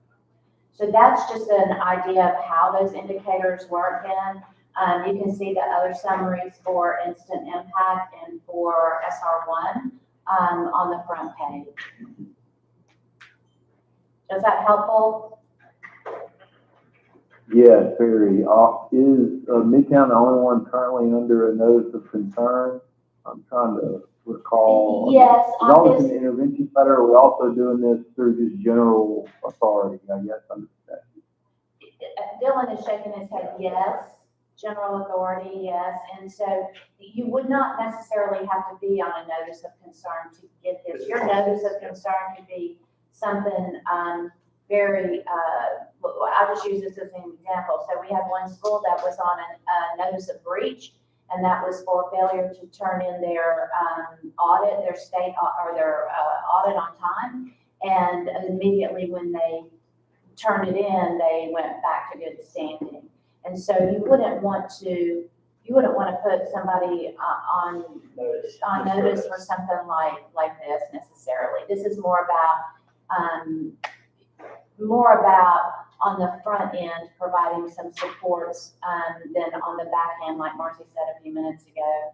So that's just an idea of how those indicators work in. You can see the other summaries for Instant Impact and for SR1 on the front page. Is that helpful? Yes, very. Is Midtown the only one currently under a notice of concern? I'm trying to recall. Yes, Is on all this this, an intervention letter, or are we also doing this through just general authority, I guess, under the statute? Dylan is shaking his head, yes, general authority, yes, and so you would not necessarily have to be on a notice of concern to get this. Your notice of concern could be something, very, well, I'll just use this as an example. So we had one school that was on a notice of breach, and that was for failure to turn in their, audit, their state, or their, audit on time. And immediately when they turned it in, they went back to good standing. And so you wouldn't want to put somebody on notice for something like this necessarily. This is more about on the front end, providing some supports, than on the back end, like Marcy said a few minutes ago.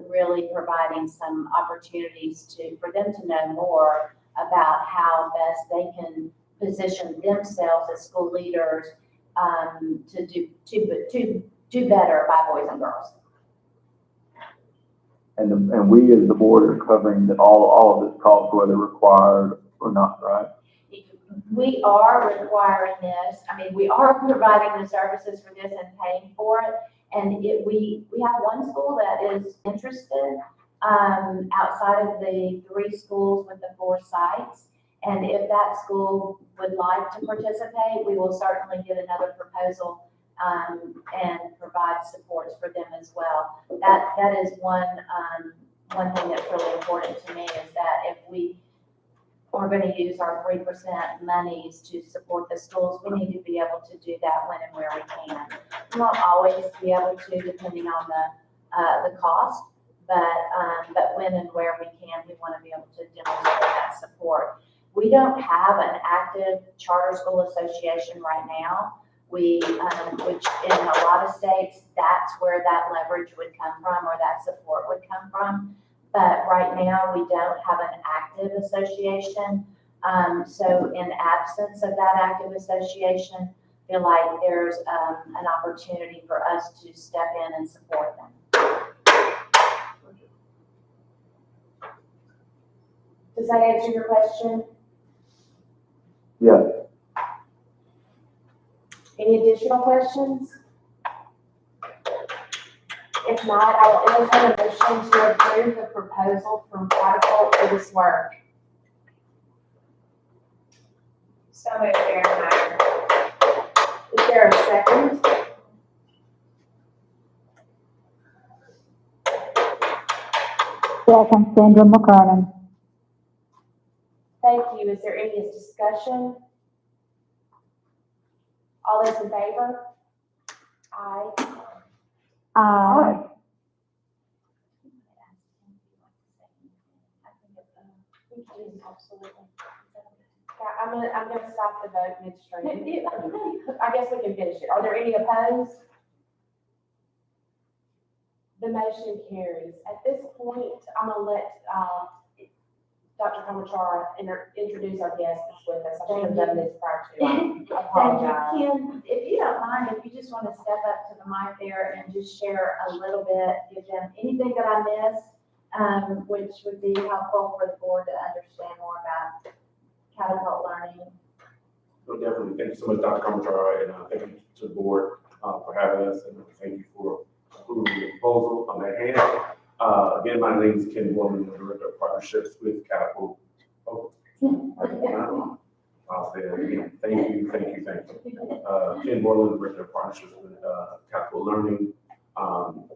Really providing some opportunities for them to know more about how best they can position themselves as school leaders, to do better by boys and girls. And we as the board are covering all of this cost, whether required or not, right? We are requiring this, I mean, we are providing the services for this and paying for it. And we have one school that is interested, outside of the 3 schools with the 4 sites. And if that school would like to participate, we will certainly get another proposal, and provide supports for them as well. That is one thing that's really important to me, is that if we are going to use our 3% monies to support the schools, we need to be able to do that when and where we can. We won't always be able to, depending on the cost, but when and where we can, we want to be able to demonstrate that support. We don't have an active charter school association right now. Which in a lot of states, that's where that leverage would come from, or that support would come from. But right now, we don't have an active association. So in absence of that active association, I feel like there's an opportunity for us to step in and support them. Does that answer your question? Yeah. Any additional questions? If not, I will entertain a motion to approve the proposal from Catapult for this work. So moved, Erin Meyer. Is there a second? Second, Sandra McKernan. Thank you. Is there any discussion? All those in favor? Aye. Aye. Absolutely. Yeah, I'm gonna stop the vote midstream. I guess we can finish it. Are there any opposed? The motion carries. At this point, I'm gonna let, Dr. Kamachara introduce our guest that's with us. I should have done this prior to. I apologize. Thank you, Kim. If you don't mind, if you just want to step up to the mic there and just share a little bit, give them anything that I missed, which would be helpful for the board to understand more about Catapult Learning. So definitely, thank you so much, Dr. Kamachara, and thank you to the board for having us, and thank you for approving the proposal on that hand. Again, my name is Ken Borland, the Director of Partnerships with Catapult. I'll say that again. Thank you. Ken Borland, Director of Partnerships with Catapult Learning.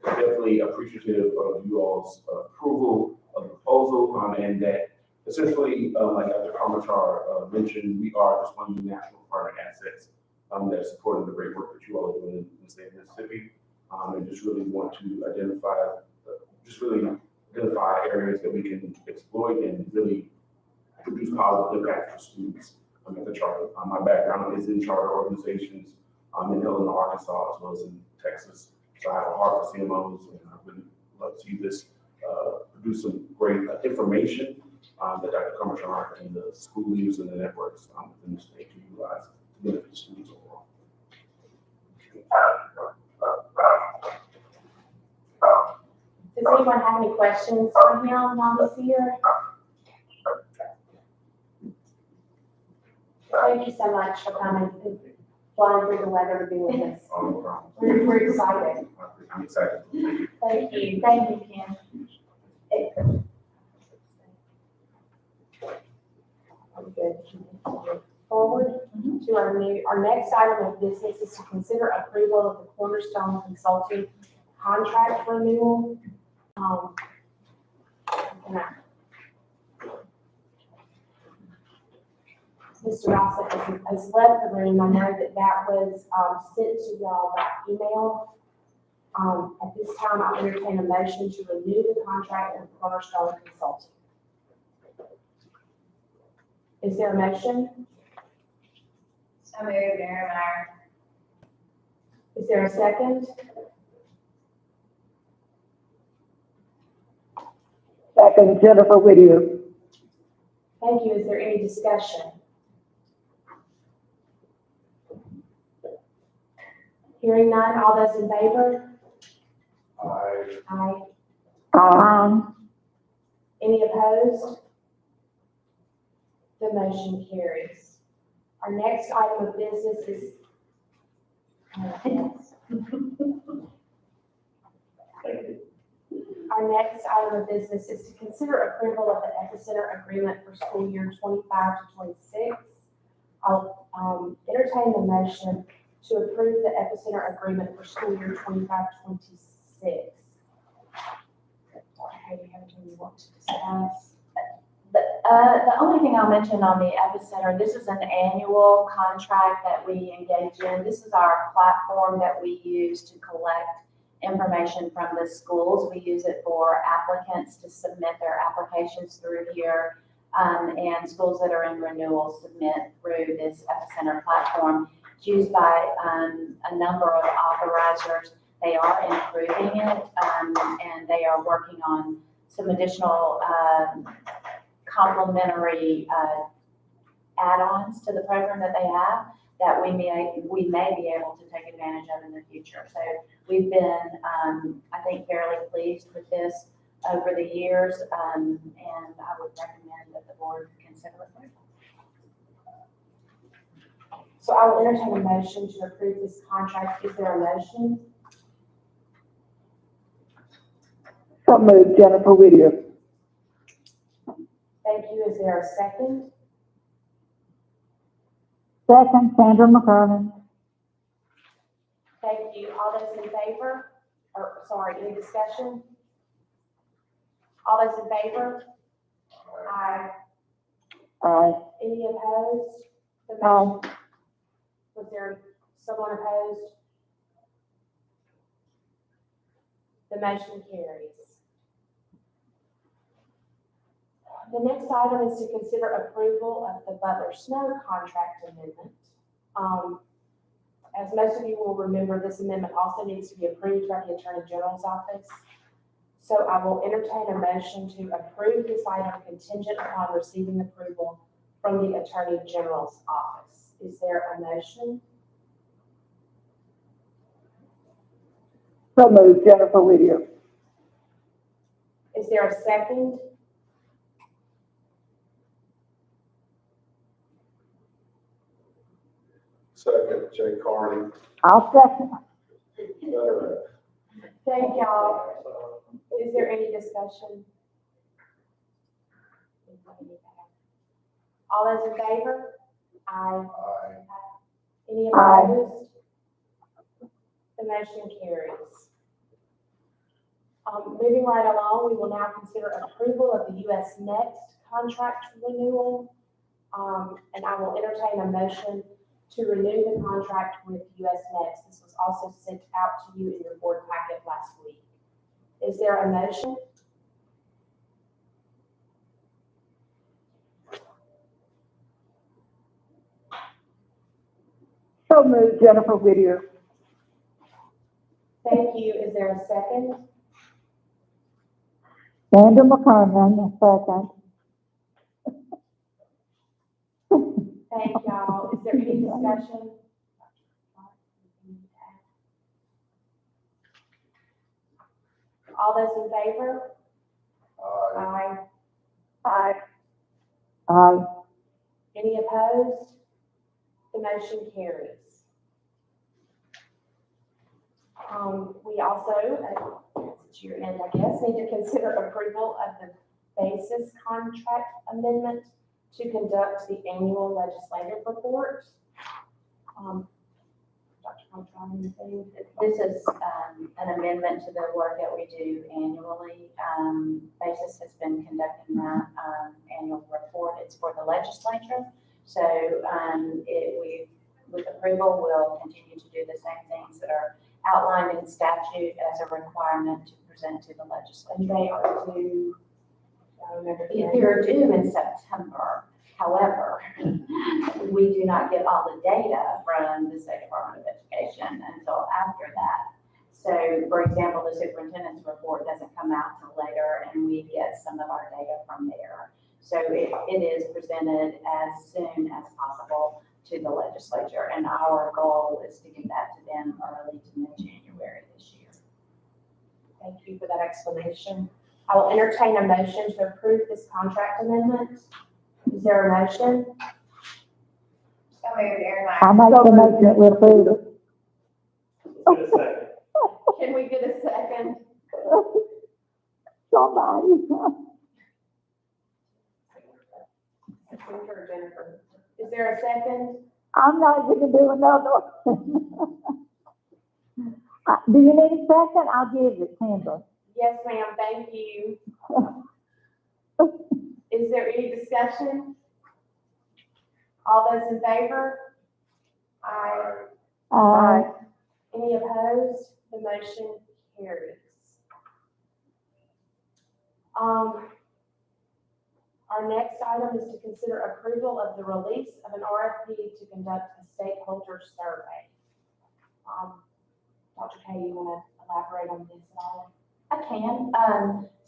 Definitely appreciative of you all's approval of the proposal, and that essentially, like Dr. Kamachara mentioned, we are just one of the national partner assets that's supporting the great work that you all are doing in the state of Mississippi, and just really want to identify areas that we can exploit and really produce positive impact for students at the charter. My background is in charter organizations in Helena, Arkansas, as well as in Texas. So I have a heart for CMOs, and I really love to see this produce some great information that Dr. Kamachara and the school leaders and the networks within the state to utilize to benefit students overall. Does anyone have any questions for him while he's here? Thank you so much for coming, flying through the weather to be with us. Oh, no problem. We're excited. I'm excited. Thank you. Thank you, Ken. I'm good. Forward to our next item of business is to consider approval of the Cornerstone Consulting contract renewal. And Mr. Rossett has left the room. I know that was, sent to y'all by email. At this time, I entertain a motion to renew the contract with Cornerstone Consulting. Is there a motion? So moved, Mayor Meyer. Is there a second? Second, Jennifer Whittier. Thank you. Is there any discussion? Hearing none, all those in favor? Aye. Any opposed? The motion carries. Our next item of business is Our next item of business is to consider approval of the Epicenter agreement for school year 25 to 26. I'll entertain the motion to approve the Epicenter agreement for school year 25 to 26. Dr. Haley, anything you want to discuss? The only thing I'll mention on the Epicenter, this is an annual contract that we engage in. This is our platform that we use to collect information from the schools. We use it for applicants to submit their applications through here, and schools that are in renewal submit through this Epicenter platform. It's used by a number of authorizers. They are improving it, and they are working on some additional complementary add-ons to the program that they have that we may be able to take advantage of in the future. So we've been, I think, fairly pleased with this over the years, and I would recommend that the board consider it. So I will entertain a motion to approve this contract. Is there a motion? So moved, Jennifer Whittier. Thank you. Is there a second? Second, Sandra McKernan. Thank you. All those in favor? Or, sorry, any discussion? All those in favor? Aye. Any opposed? The motion- Was there someone opposed? The motion carries. The next item is to consider approval of the Butler Snow contract amendment. As most of you will remember, this amendment also needs to be approved by the Attorney General's office. So I will entertain a motion to approve this item contingent upon receiving approval from the Attorney General's office. Is there a motion? So moved, Jennifer Whittier. Is there a second? Second, Jay Carney. I'll second. Better. Thank y'all. Is there any discussion? All those in favor? Aye. Aye. Any opposed? The motion carries. Moving right along, we will now consider approval of the US Next contract renewal. And I will entertain a motion to renew the contract with US Next. This was also sent out to you in your board packet last week. Is there a motion? So moved, Jennifer Whittier. Thank you. Is there a second? Sandra McKernan, second. Thank y'all. Is there any discussion? All those in favor? Aye. Aye. Aye. Any opposed? The motion carries. We also, it's year end, I guess, need to consider approval of the basis contract amendment to conduct the annual legislative report. Dr. Contran, anything? This is an amendment to the work that we do annually. BASIS has been conducting that annual report. It's for the legislature. So with approval, we'll continue to do the same things that are outlined in statute as a requirement to present to the legislature. They are due, I remember. They're due in September. However, we do not get all the data from the State Department of Education until after that. So, for example, the superintendent's report doesn't come out till later, and we get some of our data from there. So it is presented as soon as possible to the legislature, and our goal is to get that to them early to mid-January this year. Thank you for that explanation. I will entertain a motion to approve this contract amendment. Is there a motion? So moved, Aaron I make the motion that we approve it. Get a second. Can we get a second? Somebody. Jennifer. Is there a second? I'm not gonna do another one. Do you need a second? I'll give it, Sandra. Yes, ma'am, thank you. Is there any discussion? All those in favor? Aye. Aye. Any opposed? The motion carries. Our next item is to consider approval of the release of an RFP to conduct a stakeholder survey. Dr. Kay, you want to elaborate on this at all? I can.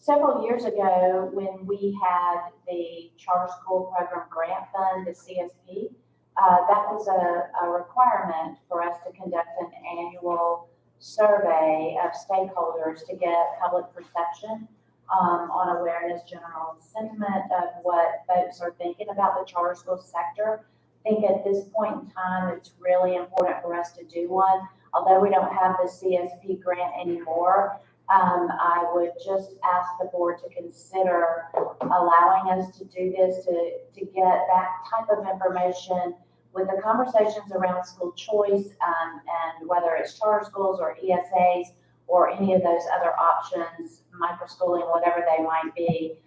Several years ago, when we had the Charter School Program Grant Fund, the CSP, that was a requirement for us to conduct an annual survey of stakeholders to get public perception on awareness, general sentiment of what folks are thinking about the charter school sector. I think at this point in time, it's really important for us to do one. Although we don't have the CSP grant anymore, I would just ask the board to consider allowing us to do this, to get that type of information with the conversations around school choice, and whether it's charter schools or ESAs or any of those other options, microschooling, whatever they might be,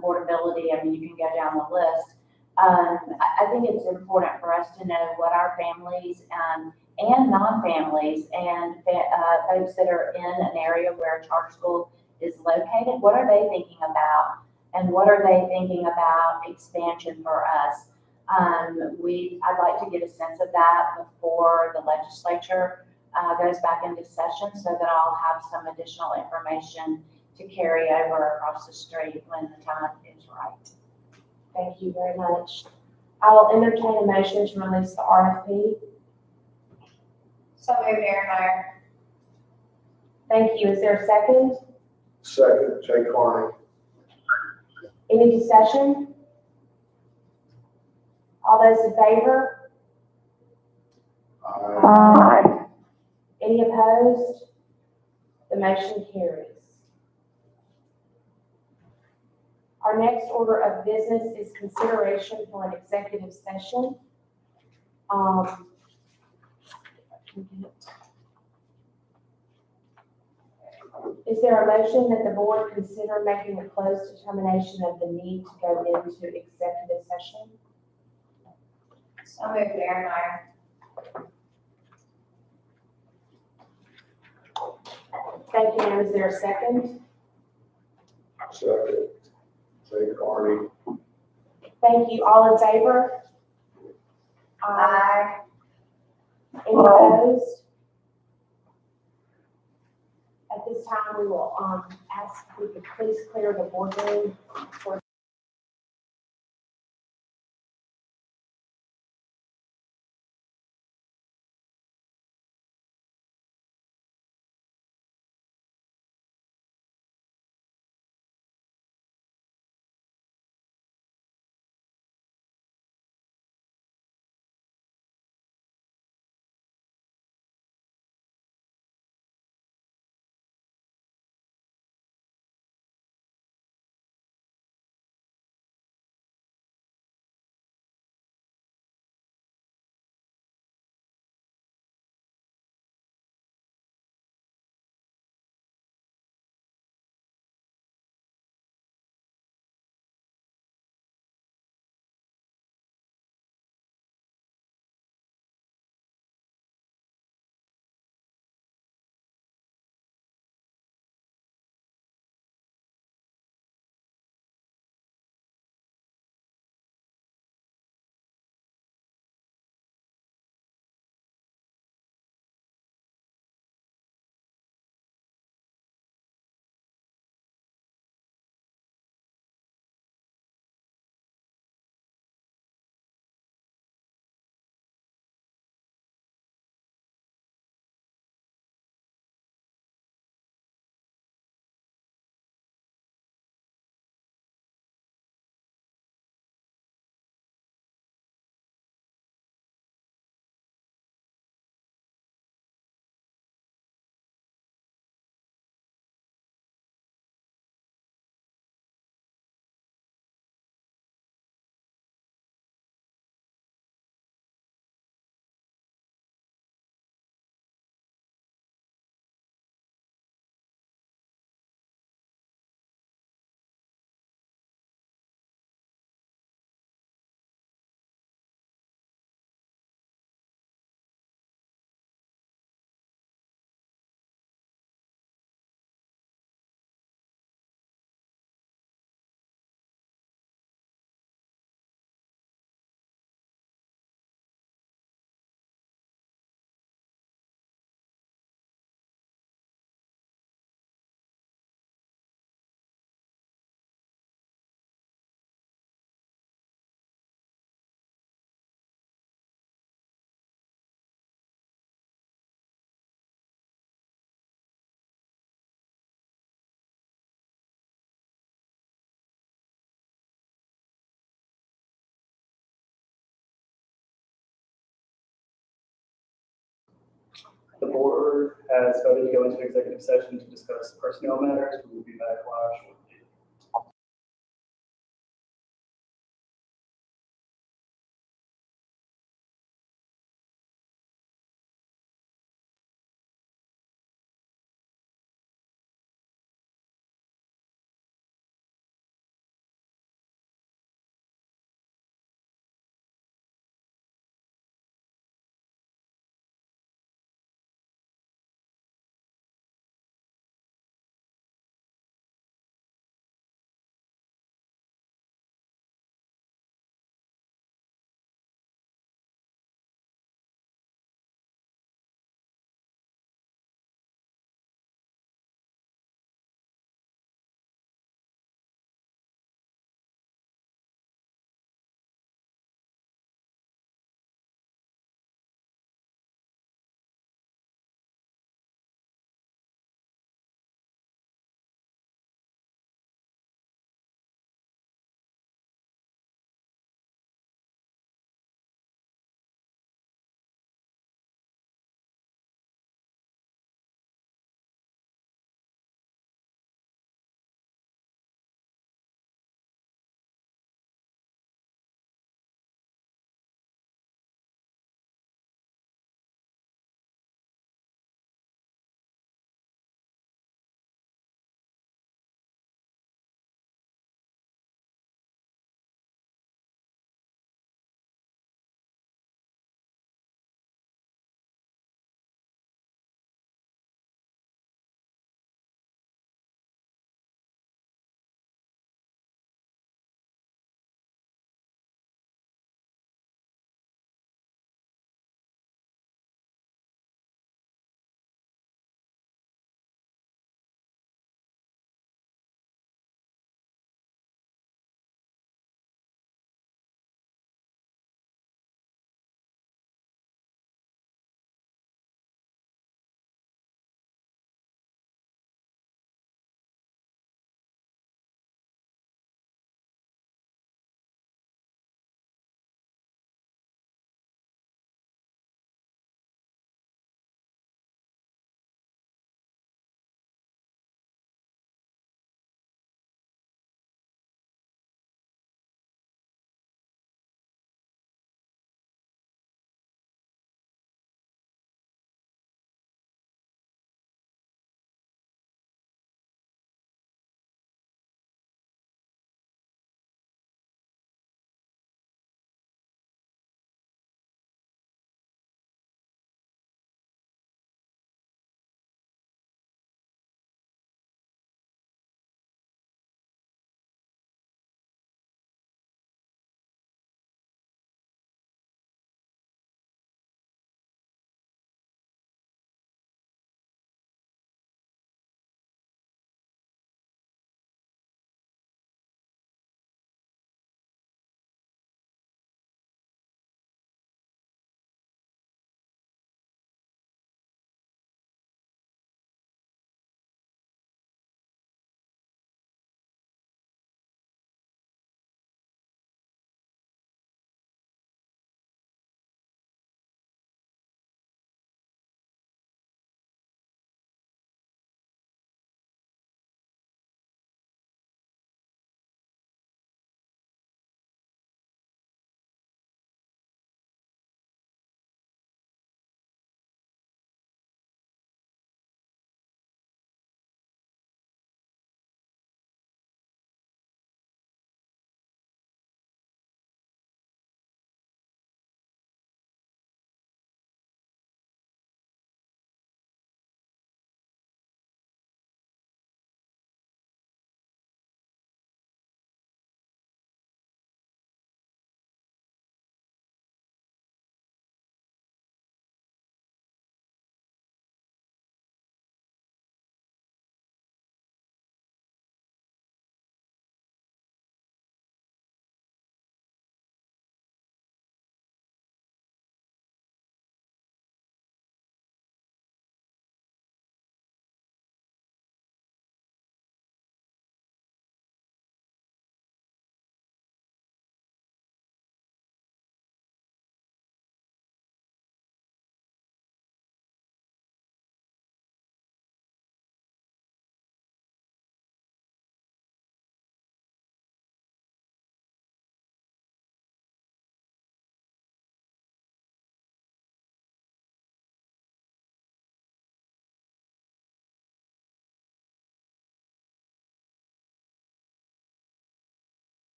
portability, I mean, you can go down the list. I think it's important for us to know what our families and non-families and folks that are in an area where a charter school is located, what are they thinking about? And what are they thinking about expansion for us? I'd like to get a sense of that before the legislature goes back into session, so that I'll have some additional information to carry over across the street when the time is right. Thank you very much. I will entertain a motion to release the RFP. So moved, Aaron Meyer. Thank you. Is there a second? Second, Jay Carney. Any discussion? All those in favor? Aye. Aye. Any opposed? The motion carries. Our next order of business is consideration for an executive session. Is there a motion that the board consider making a close determination of the need to go into executive session? So moved, Aaron Meyer. Thank you, ma'am. Is there a second? Second, Jay Carney. Thank you. All in favor? Aye. Any opposed? At this time, we will ask if we could please clear the boardroom for The board has voted to go into executive session to discuss personnel matters. We will be back live shortly.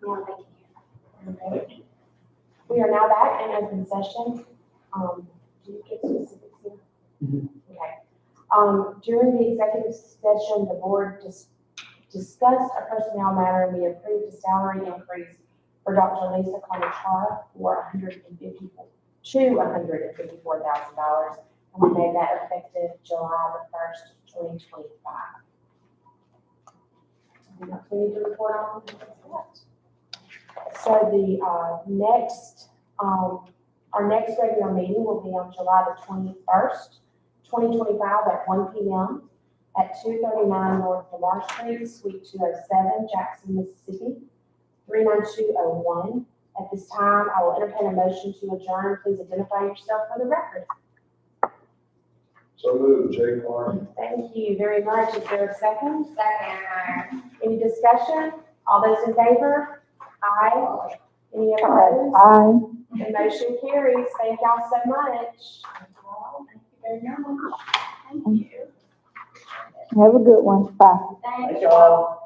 Now they can hear. Okay. We are now back in open session. Do you get specifics here? Okay. During the executive session, the board discussed a personnel matter, and we approved a salary increase for Dr. Lisa Conachara for $154,000, and we made that effective July the 1st, 2025. Anything else we need to report on? So the our next regular meeting will be on July the 21st, 2025 at 1 p.m. at 239 North Lamar Street, Suite 207, Jackson, Mississippi, 39201. At this time, I will entertain a motion to adjourn. Please identify yourself for the record. So moved, Jay Clark. Thank you very much. Is there a second? Second, Any discussion? All those in favor? Aye. Any opposed? Aye. The motion carries. Thank y'all so much. Thank you very much. Thank you. Have a good one. Bye. Thank Thank you. y'all.